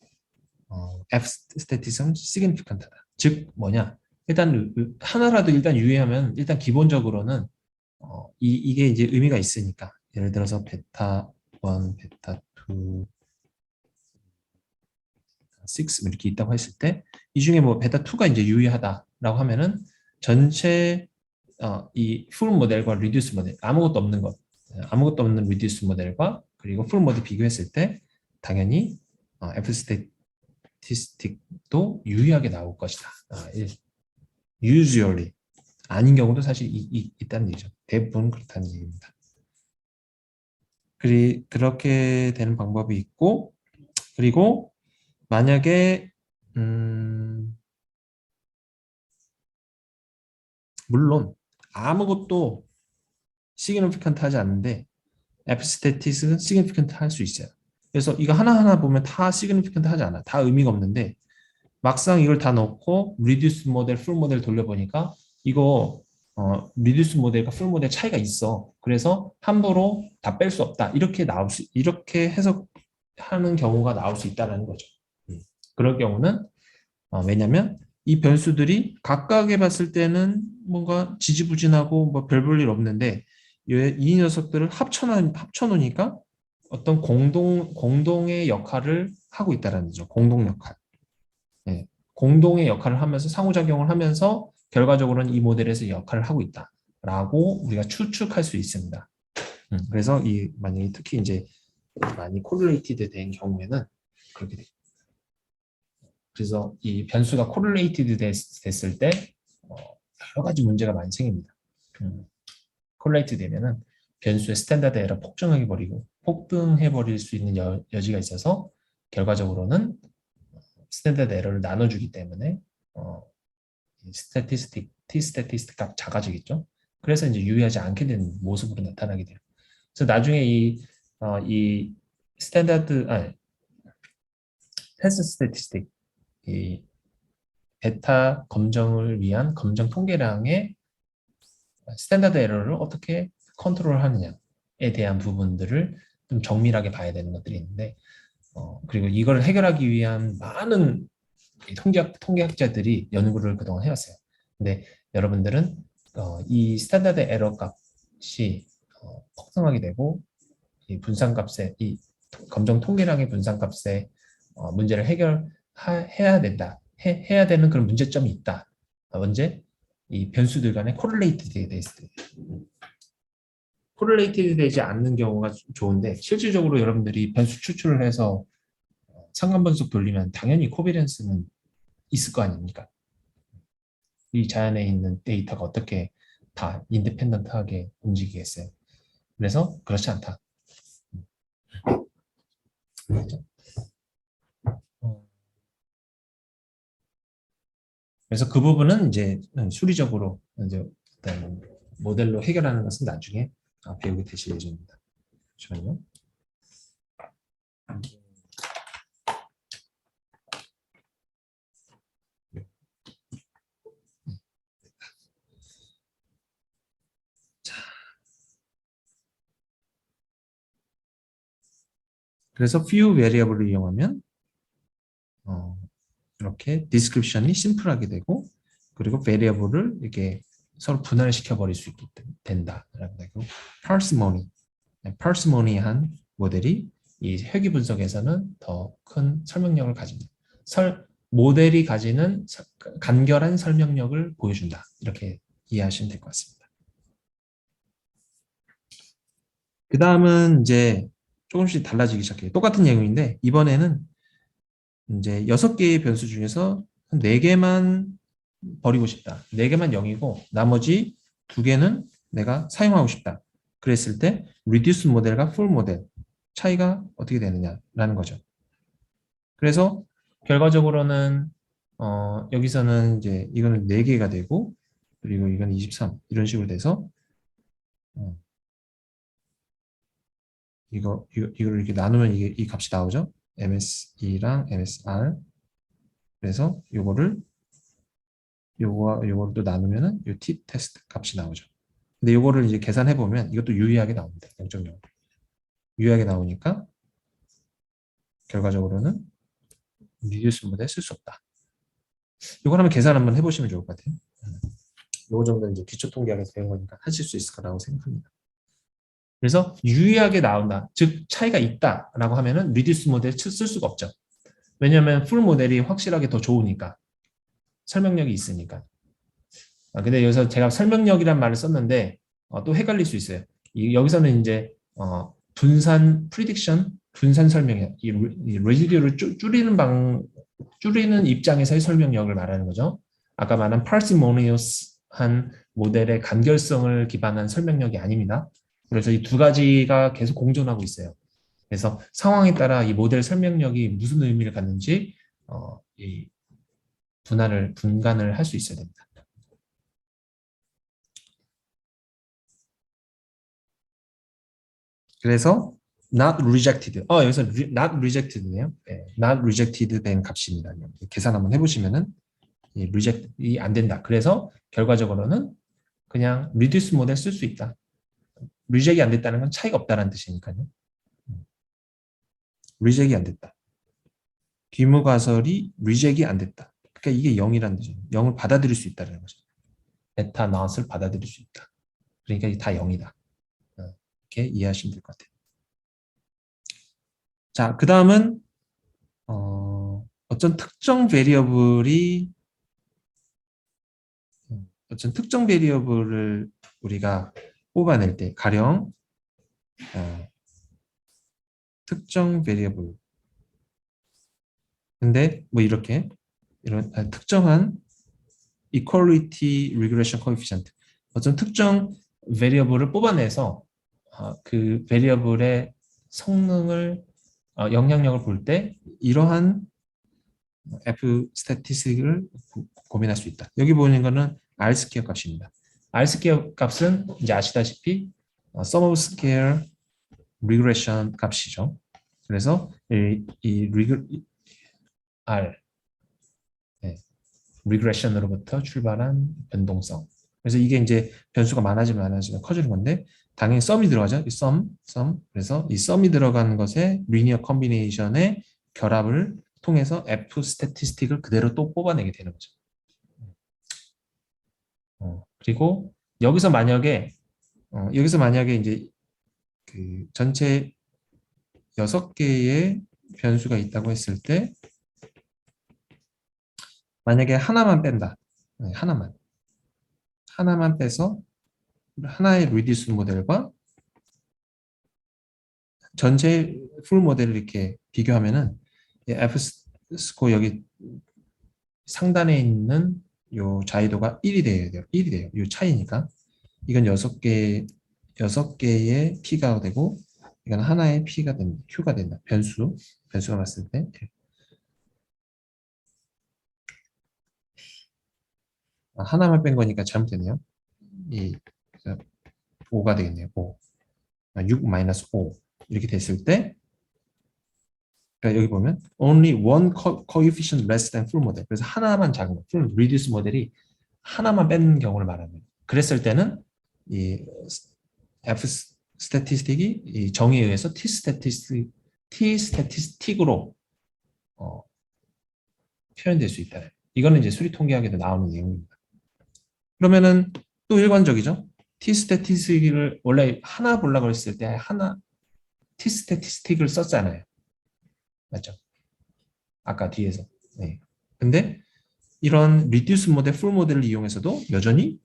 f statism significant하다. 즉 뭐냐? 일단 하나라도 일단 유의하면 일단 기본적으로는 이게 이제 의미가 있으니까 예를 들어서 베타 1, 베타 2, 6 이렇게 있다고 했을 때 이 중에 뭐 베타 2가 이제 유의하다라고 하면은 전체 이 풀 모델과 리듀스 모델 아무것도 없는 리듀스 모델과 그리고 풀 모델 비교했을 때 당연히 F 스태티스틱도 유의하게 나올 것이다. usually 아닌 경우도 사실 있다는 얘기죠. 대부분 그렇다는 얘기입니다. 그렇게 되는 방법이 있고 그리고 만약에 물론 아무것도 significant 하지 않는데 F 스태티스는 significant 할 수 있어요. 그래서 이거 하나하나 보면 다 significant 하지 않아. 다 의미가 없는데 막상 이걸 다 넣고 reduce 모델, full 모델 돌려보니까 이거 reduce 모델과 full 모델 차이가 있어. 그래서 함부로 다 뺄 수 없다. 이렇게 해석하는 경우가 나올 수 있다는 거죠. 그럴 경우는 왜냐면 이 변수들이 각각에 봤을 때는 뭔가 지지부진하고 뭐 별 볼 일 없는데 이 녀석들을 합쳐놓으니까 어떤 공동의 역할을 하고 있다는 거죠. 공동 역할. 네. 공동의 역할을 하면서 상호작용을 하면서 결과적으로는 이 모델에서 역할을 하고 있다라고 우리가 추측할 수 있습니다. 그래서 만약에 특히 이제 많이 콜레이티드 된 경우에는 그렇게 됩니다. 그래서 이 변수가 콜레이티드 됐을 때 여러 가지 문제가 많이 생깁니다. 콜레이티드 되면은 변수의 스탠다드 에러 폭등해버릴 수 있는 여지가 있어서 결과적으로는 스탠다드 에러를 나눠주기 때문에 t 스태티스틱 값 작아지겠죠. 그래서 이제 유의하지 않게 되는 모습으로 나타나게 돼요. 그래서 나중에 이 스탠다드 테스트 스태티스틱 이 베타 검정을 위한 검정 통계량의 스탠다드 에러를 어떻게 컨트롤하느냐에 대한 부분들을 좀 정밀하게 봐야 되는 것들이 있는데 그리고 이걸 해결하기 위한 많은 통계학자들이 연구를 그동안 해왔어요. 근데 여러분들은 이 스탠다드 에러 값이 폭등하게 되고 이 분산값의 이 검정 통계량의 분산값의 문제를 해결해야 된다. 해야 되는 그런 문제점이 있다. 언제? 이 변수들 간에 코릴레이티드 돼 있을 때. 코릴레이티드 되지 않는 경우가 좋은데 실질적으로 여러분들이 변수 추출을 해서 상관분석 돌리면 당연히 코비런스는 있을 거 아닙니까? 이 자연에 있는 데이터가 어떻게 다 인디펜던트하게 움직이겠어요. 그래서 그렇지 않다. 어, 그래서 그 부분은 이제 수리적으로 이제 일단 모델로 해결하는 것은 나중에 배우게 되실 예정입니다. 잠시만요. 그래서 few variable을 이용하면 이렇게 description이 심플하게 되고 그리고 variable을 이렇게 서로 분할을 시켜버릴 수 있게 된다라고 되고 parsimony한 모델이 이 회귀 분석에서는 더 큰 설명력을 가집니다. 모델이 가지는 간결한 설명력을 보여준다. 이렇게 이해하시면 될 것 같습니다. 그 다음은 이제 조금씩 달라지기 시작해요. 똑같은 내용인데 이번에는 이제 6개의 변수 중에서 한 4개만 버리고 싶다. 4개만 0이고 나머지 2개는 내가 사용하고 싶다. 그랬을 때 reduce 모델과 full 모델 차이가 어떻게 되느냐라는 거죠. 그래서 결과적으로는 여기서는 이제 이거는 4개가 되고 그리고 이건 23 이런 식으로 돼서 어, 이걸 이렇게 나누면 이 값이 나오죠. MSE랑 MSR 그래서 요거를 또 나누면은 요 t 테스트 값이 나오죠. 근데 요거를 이제 계산해 보면 이것도 유의하게 나옵니다. 0.0 유의하게 나오니까 결과적으로는 리듀스 모델 쓸 수 없다. 요걸 한번 계산 한번 해보시면 좋을 것 같아요. 요거 정도는 이제 기초 통계학에서 배운 거니까 하실 수 있을 거라고 생각합니다. 그래서 유의하게 나온다. 즉 차이가 있다라고 하면은 리듀스 모델 쓸 수가 없죠. 왜냐하면 풀 모델이 확실하게 더 좋으니까 설명력이 있으니까. 근데 여기서 제가 설명력이란 말을 썼는데 또 헷갈릴 수 있어요. 여기서는 이제 분산 프리딕션, 분산 설명력, 이 레지듀를 줄이는 입장에서의 설명력을 말하는 거죠. 아까 말한 parsimonious한 모델의 간결성을 기반한 설명력이 아닙니다. 그래서 이 두 가지가 계속 공존하고 있어요. 그래서 상황에 따라 이 모델 설명력이 무슨 의미를 갖는지 이 분간을 할 수 있어야 됩니다. 그래서 not rejected. 여기서 not rejected네요. 네, not rejected 된 값입니다. 계산 한번 해보시면은 reject이 안 된다. 그래서 결과적으로는 그냥 reduce 모델 쓸 수 있다. reject이 안 됐다는 건 차이가 없다는 뜻이니까요. reject이 안 됐다. 귀무가설이 reject이 안 됐다. 그러니까 이게 0이라는 뜻이에요. 0을 받아들일 수 있다는 거죠. 베타 not을 받아들일 수 있다. 그러니까 다 0이다. 이렇게 이해하시면 될 것 같아요. 자, 그 다음은 어떤 특정 베리어블을 우리가 뽑아낼 때 가령 특정 베리어블 근데 뭐 이렇게 이런 특정한 equality regression coefficient 어떤 특정 베리어블을 뽑아내서 그 베리어블의 성능을 영향력을 볼 때 이러한 F 스태티스틱을 고민할 수 있다. 여기 보이는 거는 R 스퀘어 값입니다. R 스퀘어 값은 이제 아시다시피 sum of square regression 값이죠. 그래서 R 네, regression으로부터 출발한 변동성. 그래서 이게 이제 변수가 많아지면 커지는 건데 당연히 썸이 들어가죠. 이 썸. 그래서 이 썸이 들어가는 것에 리니어 컨비네이션의 결합을 통해서 F 스태티스틱을 그대로 또 뽑아내게 되는 거죠. 그리고 여기서 만약에 이제 그 전체 6개의 변수가 있다고 했을 때 만약에 하나만 뺀다. 하나만 빼서 하나의 리듀스 모델과 전체 풀 모델을 이렇게 비교하면은 F 스코어 여기 상단에 있는 요 자유도가 1이 돼야 돼요. 1이 돼요. 요 차이니까. 이건 6개의 P가 되고, 이건 하나의 P가 됩니다. Q가 된다. 변수가 봤을 때. 하나만 뺀 거니까 잘못됐네요. 이 5가 되겠네요. 5. 6 마이너스 5. 이렇게 됐을 때, 그러니까 여기 보면 only one coefficient less than full model. 그래서 하나만 작은 거. full reduced 모델이 하나만 뺀 경우를 말하는. 그랬을 때는 이 F 스태티스틱이 이 정의에 의해서 T 스태티스틱으로 표현될 수 있다. 이거는 이제 수리 통계학에도 나오는 내용입니다. 그러면은 또 일관적이죠. T 스태티스틱을 원래 하나 보려고 했을 때 하나 T 스태티스틱을 썼잖아요. 맞죠? 아까 뒤에서. 네. 근데 이런 리듀스 모델, 풀 모델을 이용해서도 여전히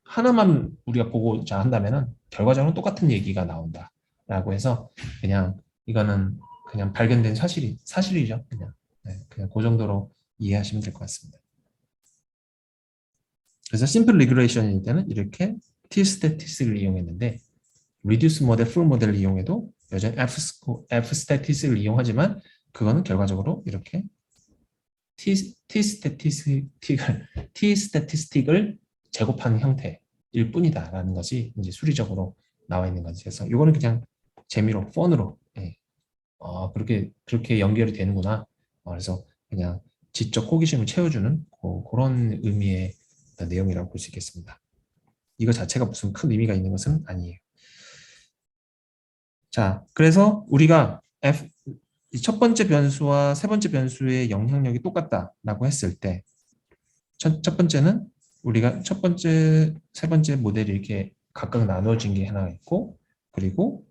하나만 우리가 보고자 한다면은 결과적으로 똑같은 얘기가 나온다라고 해서 그냥 이거는 그냥 발견된 사실이죠. 그냥 그 정도로 이해하시면 될 것 같습니다. 그래서 심플 리그레이션일 때는 이렇게 T 스태티스틱을 이용했는데 리듀스 모델, 풀 모델을 이용해도 여전히 F 스태티스틱을 이용하지만 그거는 결과적으로 이렇게 T 스태티스틱을 제곱하는 형태일 뿐이다라는 것이 이제 수리적으로 나와 있는 거지. 그래서 이거는 그냥 재미로, 펀으로, 그렇게 연결이 되는구나. 그래서 그냥 지적 호기심을 채워주는 그런 의미의 내용이라고 볼 수 있겠습니다. 이거 자체가 무슨 큰 의미가 있는 것은 아니에요. 자, 그래서 우리가 첫 번째 변수와 세 번째 변수의 영향력이 똑같다라고 했을 때 첫 번째는 우리가 첫 번째, 세 번째 모델이 이렇게 각각 나눠진 게 하나 있고 그리고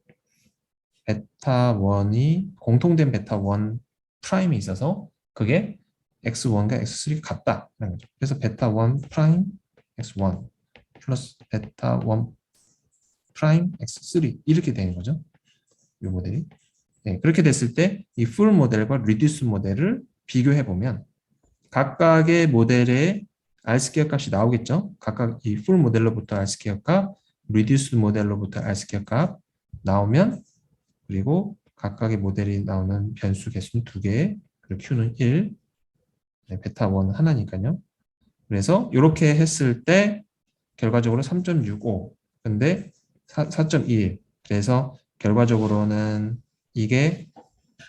베타 1이 공통된 베타 1 프라임이 있어서 그게 x1과 x3 같다라는 거죠. 그래서 베타 1 프라임 x1 플러스 베타 1 프라임 x3 이렇게 되는 거죠. 이 모델이. 네, 그렇게 됐을 때 이 풀 모델과 리듀스 모델을 비교해 보면 각각의 모델의 R스퀘어 값이 나오겠죠. 각각 이 풀 모델로부터 R스퀘어 값, 리듀스 모델로부터 R스퀘어 값 나오면 그리고 각각의 모델이 나오는 변수 개수는 2개, 그리고 Q는 1, 네, 베타 1은 하나니까요. 그래서 이렇게 했을 때 결과적으로 3.65, 근데 4.21. 그래서 결과적으로는 이게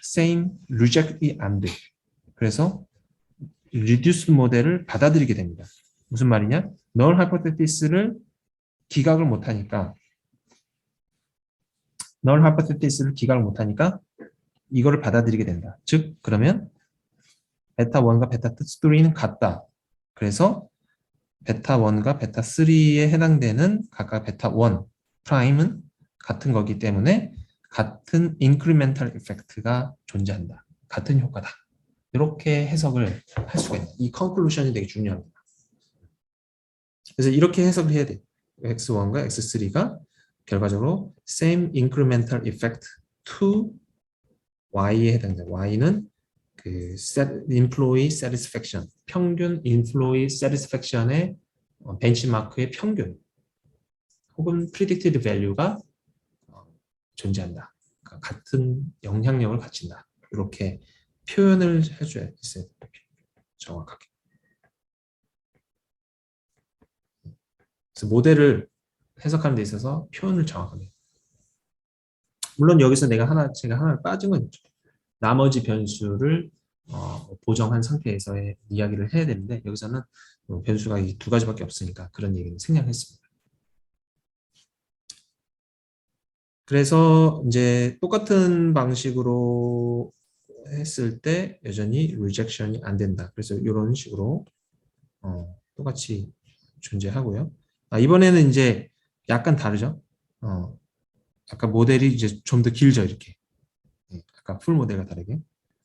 same reject이 안 돼. 그래서 reduced 모델을 받아들이게 됩니다. 무슨 말이냐? null hypothesis를 기각을 못하니까 null hypothesis를 기각을 못하니까 이거를 받아들이게 된다. 즉 그러면 베타 1과 베타 3는 같다. 그래서 베타 1과 베타 3에 해당되는 각각 베타 1 프라임은 같은 거기 때문에 같은 인크리멘탈 이펙트가 존재한다. 같은 효과다. 이렇게 해석을 할 수가 있다. 이 컨클루션이 되게 중요합니다. 그래서 이렇게 해석을 해야 돼. X1과 X3가 결과적으로 same incremental effect to Y에 해당된다. Y는 그 employee satisfaction, 평균 employee satisfaction의 벤치마크의 평균 혹은 predicted value가 존재한다. 그러니까 같은 영향력을 갖춘다. 이렇게 표현을 해줘야 있어요. 정확하게. 그래서 모델을 해석하는 데 있어서 표현을 정확하게. 물론 여기서 제가 하나를 빠진 건 있죠. 나머지 변수를 보정한 상태에서의 이야기를 해야 되는데 여기서는 변수가 이 두 가지밖에 없으니까 그런 얘기는 생략했습니다. 그래서 이제 똑같은 방식으로 했을 때 여전히 rejection이 안 된다. 그래서 이런 식으로 똑같이 존재하고요. 이번에는 이제 약간 다르죠. 아까 모델이 이제 좀 더 길죠, 이렇게. 아까 풀 모델과 다르게.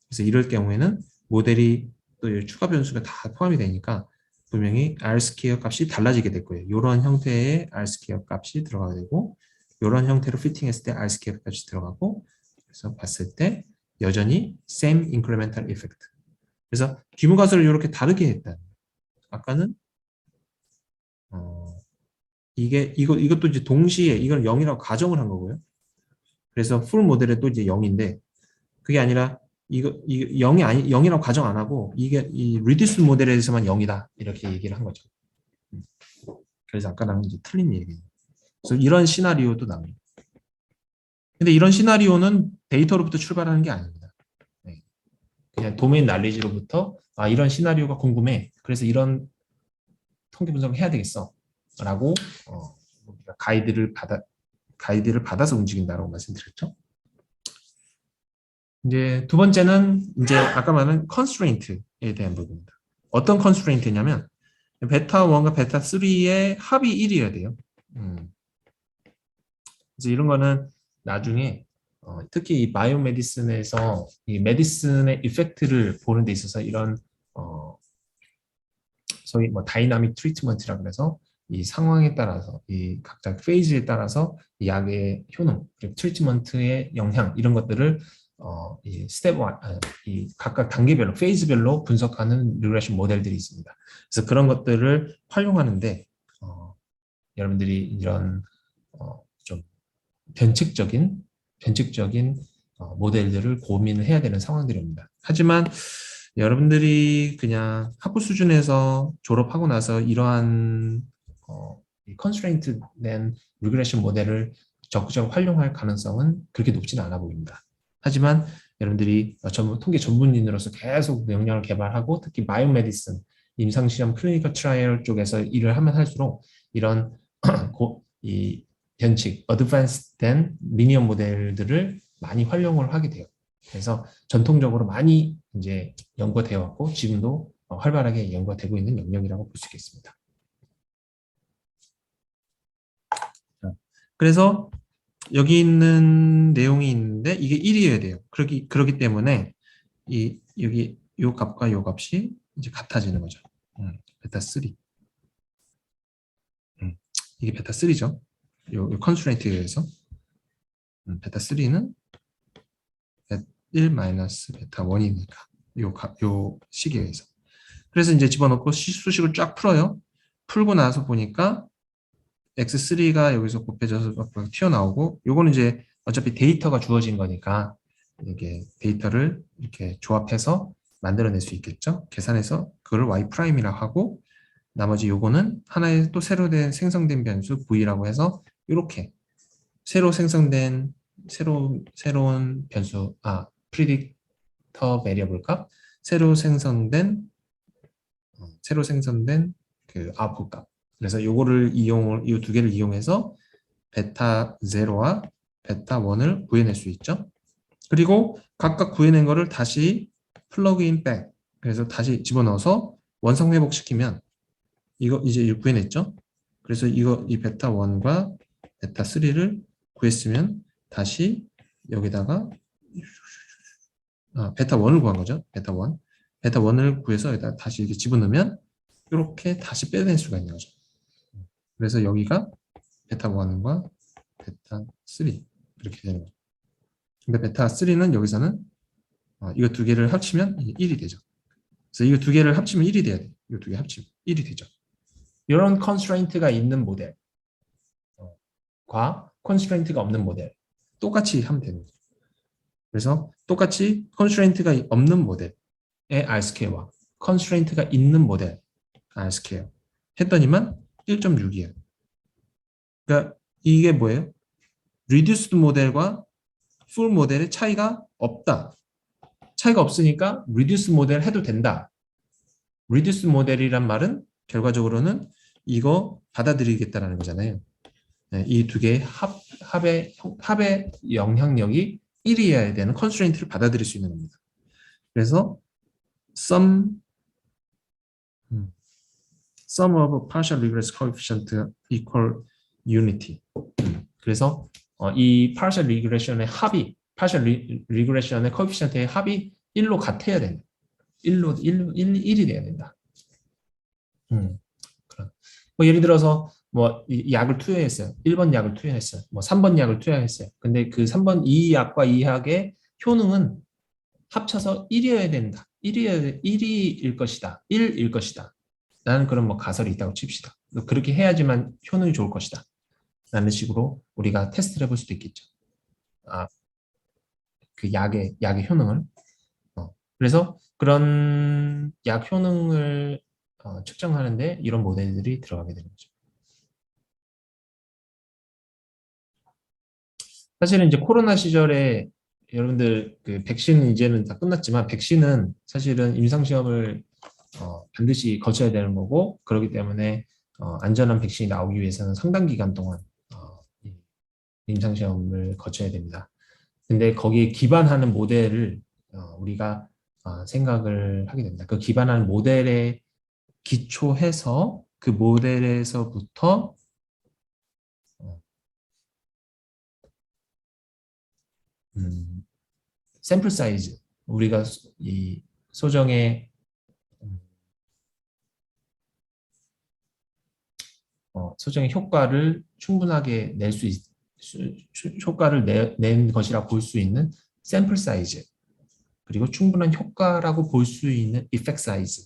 그래서 이럴 경우에는 모델이 또 추가 변수가 다 포함이 되니까 분명히 R스퀘어 값이 달라지게 될 거예요. 이런 형태의 R스퀘어 값이 들어가게 되고 이런 형태로 피팅했을 때 R스퀘어 값이 들어가고 그래서 봤을 때 여전히 same incremental effect. 그래서 규모가설을 이렇게 다르게 했다. 아까는 이것도 이제 동시에 이걸 0이라고 가정을 한 거고요. 그래서 풀 모델에 또 이제 0인데 그게 아니라 이거 0이 아니 0이라고 가정 안 하고 이게 이 reduced 모델에서만 0이다 이렇게 얘기를 한 거죠. 그래서 아까랑 이제 틀린 얘기예요. 그래서 이런 시나리오도 나옵니다. 근데 이런 시나리오는 데이터로부터 출발하는 게 아닙니다. 네. 그냥 도메인 날리지로부터 이런 시나리오가 궁금해. 그래서 이런 통계 분석을 해야 되겠어. 라고 우리가 가이드를 받아서 움직인다라고 말씀드렸죠. 이제 두 번째는 이제 아까 말한 constraint에 대한 부분입니다. 어떤 constraint냐면 베타 1과 베타 3의 합이 1이어야 돼요. 그래서 이런 거는 나중에 특히 이 바이오 메디슨에서 이 메디슨의 이펙트를 보는 데 있어서 이런 소위 뭐 다이나믹 트리트먼트라고 해서 이 상황에 따라서 이 각자 페이즈에 따라서 이 약의 효능 그리고 트리트먼트의 영향 이런 것들을 이 이 각각 단계별로 페이즈별로 분석하는 리그레션 모델들이 있습니다. 그래서 그런 것들을 활용하는데 여러분들이 이런 좀 변칙적인 모델들을 고민을 해야 되는 상황들입니다. 하지만 여러분들이 그냥 학부 수준에서 졸업하고 나서 이러한 컨스트레인트 된 리그레션 모델을 적극적으로 활용할 가능성은 그렇게 높지는 않아 보입니다. 하지만 여러분들이 통계 전문인으로서 계속 역량을 개발하고 특히 바이오메디슨, 임상시험, 클리니컬 트라이얼 쪽에서 일을 하면 할수록 이런 이 변칙, 어드밴스된 리니어 모델들을 많이 활용을 하게 돼요. 그래서 전통적으로 많이 이제 연구가 되어 왔고 지금도 활발하게 연구가 되고 있는 영역이라고 볼 수 있겠습니다. 그래서 여기 있는 내용이 있는데 이게 1이어야 돼요. 그렇기 때문에 여기 요 값과 요 값이 이제 같아지는 거죠. 베타 3. 이게 베타 3죠. 요 컨스트레인트에 의해서 베타 3는 1 마이너스 베타 1이니까 요 식에 의해서. 그래서 이제 집어넣고 수식을 쫙 풀어요. 풀고 나서 보니까 x3가 여기서 곱해져서 튀어나오고 요거는 이제 어차피 데이터가 주어진 거니까 이게 데이터를 이렇게 조합해서 만들어낼 수 있겠죠. 계산해서 그걸 y'이라고 하고 나머지 요거는 하나의 또 생성된 변수 v라고 해서 이렇게 새로운 변수 프리딕터 베리어블 값 새로 생성된 그 아웃풋 값. 그래서 요거를 이 두 개를 이용해서 베타 0와 베타 1을 구해낼 수 있죠. 그리고 각각 구해낸 거를 다시 플러그인 백. 그래서 다시 집어넣어서 원상 회복시키면 이거 이제 구해냈죠. 그래서 이 베타 1과 베타 3를 구했으면 다시 여기다가 베타 1을 구한 거죠. 베타 1. 베타 1을 구해서 여기다 다시 이렇게 집어넣으면 이렇게 다시 빼낼 수가 있는 거죠. 그래서 여기가 베타 1과 베타 3 이렇게 되는 거죠. 근데 베타 3는 여기서는 이거 두 개를 합치면 1이 되죠. 그래서 이거 두 개를 합치면 1이 돼야 돼요. 이거 두 개 합치면 1이 되죠. 이런 컨스트레인트가 있는 모델과 컨스트레인트가 없는 모델 똑같이 하면 되는 거죠. 그래서 똑같이 컨스트레인트가 없는 모델의 R스퀘어와 컨스트레인트가 있는 모델 R스퀘어 했더니만 1.6이에요. 그러니까 이게 뭐예요? 리듀스드 모델과 풀 모델의 차이가 없다. 차이가 없으니까 리듀스 모델 해도 된다. 리듀스 모델이란 말은 결과적으로는 이거 받아들이겠다라는 거잖아요. 네, 이 두 개의 합의 영향력이 1이어야 되는 컨스트레인트를 받아들일 수 있는 겁니다. 그래서 sum of partial regress coefficient equal unity. 그래서 이 partial regression의 합이 partial regression의 coefficient의 합이 1로 같아야 된다. 1이 돼야 된다. 뭐 예를 들어서 뭐 약을 투여했어요. 1번 약을 투여했어요. 뭐 3번 약을 투여했어요. 근데 그 3번 이 약과 이 약의 효능은 합쳐서 1이어야 된다. 1일 것이다. 1일 것이다. 라는 그런 뭐 가설이 있다고 칩시다. 그렇게 해야지만 효능이 좋을 것이다. 라는 식으로 우리가 테스트를 해볼 수도 있겠죠. 아, 그 약의 효능을. 그래서 그런 약 효능을 측정하는데 이런 모델들이 들어가게 되는 거죠. 사실은 이제 코로나 시절에 여러분들 그 백신은 이제는 다 끝났지만 백신은 사실은 임상시험을 반드시 거쳐야 되는 거고 그렇기 때문에 안전한 백신이 나오기 위해서는 상당 기간 동안 이 임상시험을 거쳐야 됩니다. 근데 거기에 기반하는 모델을 우리가 생각을 하게 됩니다. 그 기반하는 모델에 기초해서 그 모델에서부터 어, 음, 샘플 사이즈 우리가 이 소정의 음, 소정의 효과를 충분하게 낼 수 있, 효과를 낸 것이라 볼 수 있는 샘플 사이즈 그리고 충분한 효과라고 볼 수 있는 이펙트 사이즈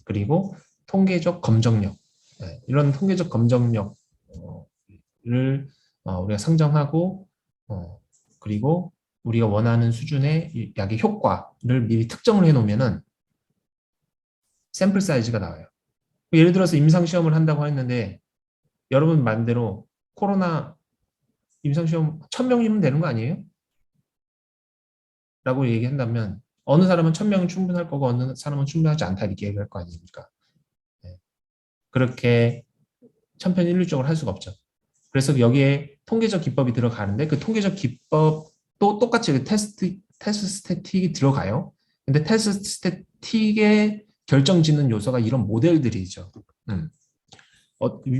그리고 통계적 검정력 네, 이런 통계적 검정력을 우리가 상정하고 그리고 우리가 원하는 수준의 약의 효과를 미리 특정을 해놓으면은 샘플 사이즈가 나와요. 예를 들어서 임상시험을 한다고 했는데 여러분 말대로 코로나 임상시험 1000명이면 되는 거 아니에요? 라고 얘기한다면 어느 사람은 1000명은 충분할 거고 어느 사람은 충분하지 않다 이렇게 얘기할 거 아닙니까? 네. 그렇게 천편일률적으로 할 수가 없죠. 그래서 여기에 통계적 기법이 들어가는데 그 통계적 기법도 똑같이 그 테스트 스태틱이 들어가요. 근데 테스트 스태틱의 결정짓는 요소가 이런 모델들이죠.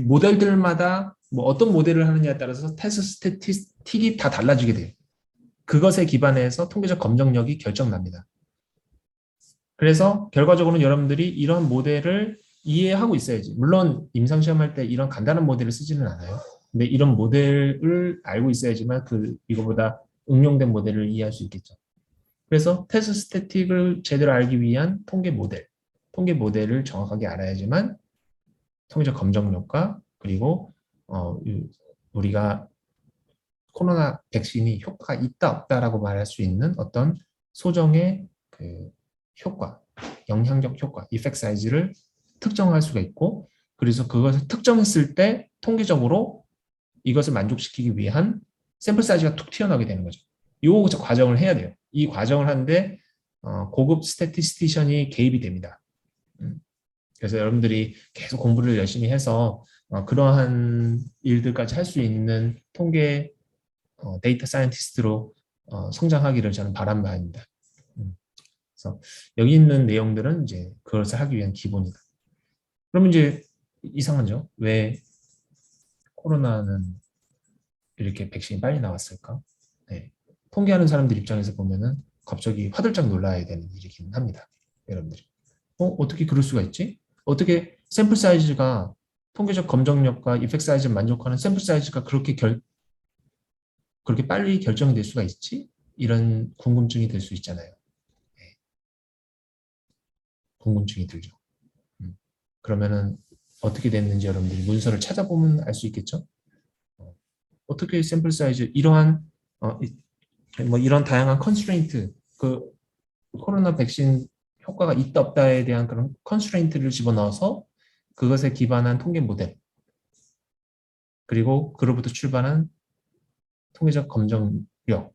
모델들마다 뭐 어떤 모델을 하느냐에 따라서 테스트 스태틱이 다 달라지게 돼요. 그것에 기반해서 통계적 검정력이 결정납니다. 그래서 결과적으로는 여러분들이 이런 모델을 이해하고 있어야지. 물론 임상시험할 때 이런 간단한 모델을 쓰지는 않아요. 근데 이런 모델을 알고 있어야지만 이거보다 응용된 모델을 이해할 수 있겠죠. 그래서 테스트 스태틱을 제대로 알기 위한 통계 모델을 정확하게 알아야지만 통계적 검정력과 그리고 우리가 코로나 백신이 효과가 있다 없다라고 말할 수 있는 어떤 소정의 그 효과, 영향적 효과, 이펙트 사이즈를 특정할 수가 있고 그래서 그것을 특정했을 때 통계적으로 이것을 만족시키기 위한 샘플 사이즈가 툭 튀어나오게 되는 거죠. 이 과정을 해야 돼요. 이 과정을 하는데 고급 스태티스티션이 개입이 됩니다. 그래서 여러분들이 계속 공부를 열심히 해서 그러한 일들까지 할 수 있는 통계 데이터 사이언티스트로 성장하기를 저는 바란 바입니다. 그래서 여기 있는 내용들은 이제 그것을 하기 위한 기본이다. 그러면 이제 이상하죠? 왜 코로나는 이렇게 백신이 빨리 나왔을까? 네. 통계하는 사람들 입장에서 보면은 갑자기 화들짝 놀라야 되는 일이긴 합니다. 여러분들이. 어떻게 그럴 수가 있지? 어떻게 샘플 사이즈가 통계적 검정력과 이펙트 사이즈를 만족하는 샘플 사이즈가 그렇게 빨리 결정이 될 수가 있지? 이런 궁금증이 들 수 있잖아요. 네. 궁금증이 들죠. 음. 그러면은 어떻게 됐는지 여러분들이 문서를 찾아보면 알 수 있겠죠? 어떻게 샘플 사이즈 어, 뭐 이런 다양한 컨스트레인트 그 코로나 백신 효과가 있다 없다에 대한 그런 컨스트레인트를 집어넣어서 그것에 기반한 통계 모델 그리고 그로부터 출발한 통계적 검정력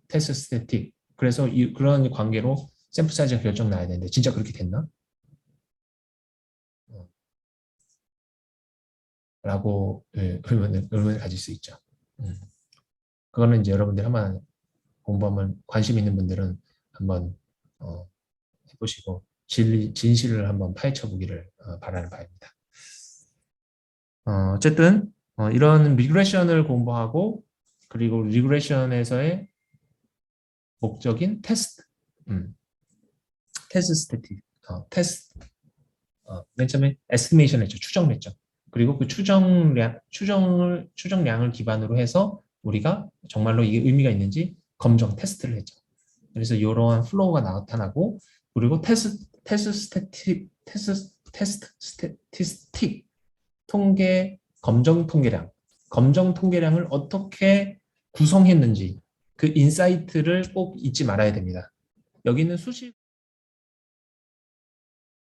테스트 스태틱 그래서 그런 관계로 샘플 사이즈가 결정 나야 되는데 진짜 그렇게 됐나? 라고 의문을 가질 수 있죠. 그거는 이제 여러분들 한번 공부하면 관심 있는 분들은 한번 해보시고 진실을 한번 파헤쳐 보기를 바라는 바입니다. 어쨌든 이런 리그레션을 공부하고 그리고 리그레션에서의 목적인 테스트 스태틱, 맨 처음에 에스티메이션 했죠. 추정을 했죠. 그리고 그 추정량을 기반으로 해서 우리가 정말로 이게 의미가 있는지 테스트를 했죠. 그래서 이러한 플로우가 나타나고 그리고 테스트 스태티스틱 검정 통계량을 어떻게 구성했는지 그 인사이트를 꼭 잊지 말아야 됩니다. 여기는 수식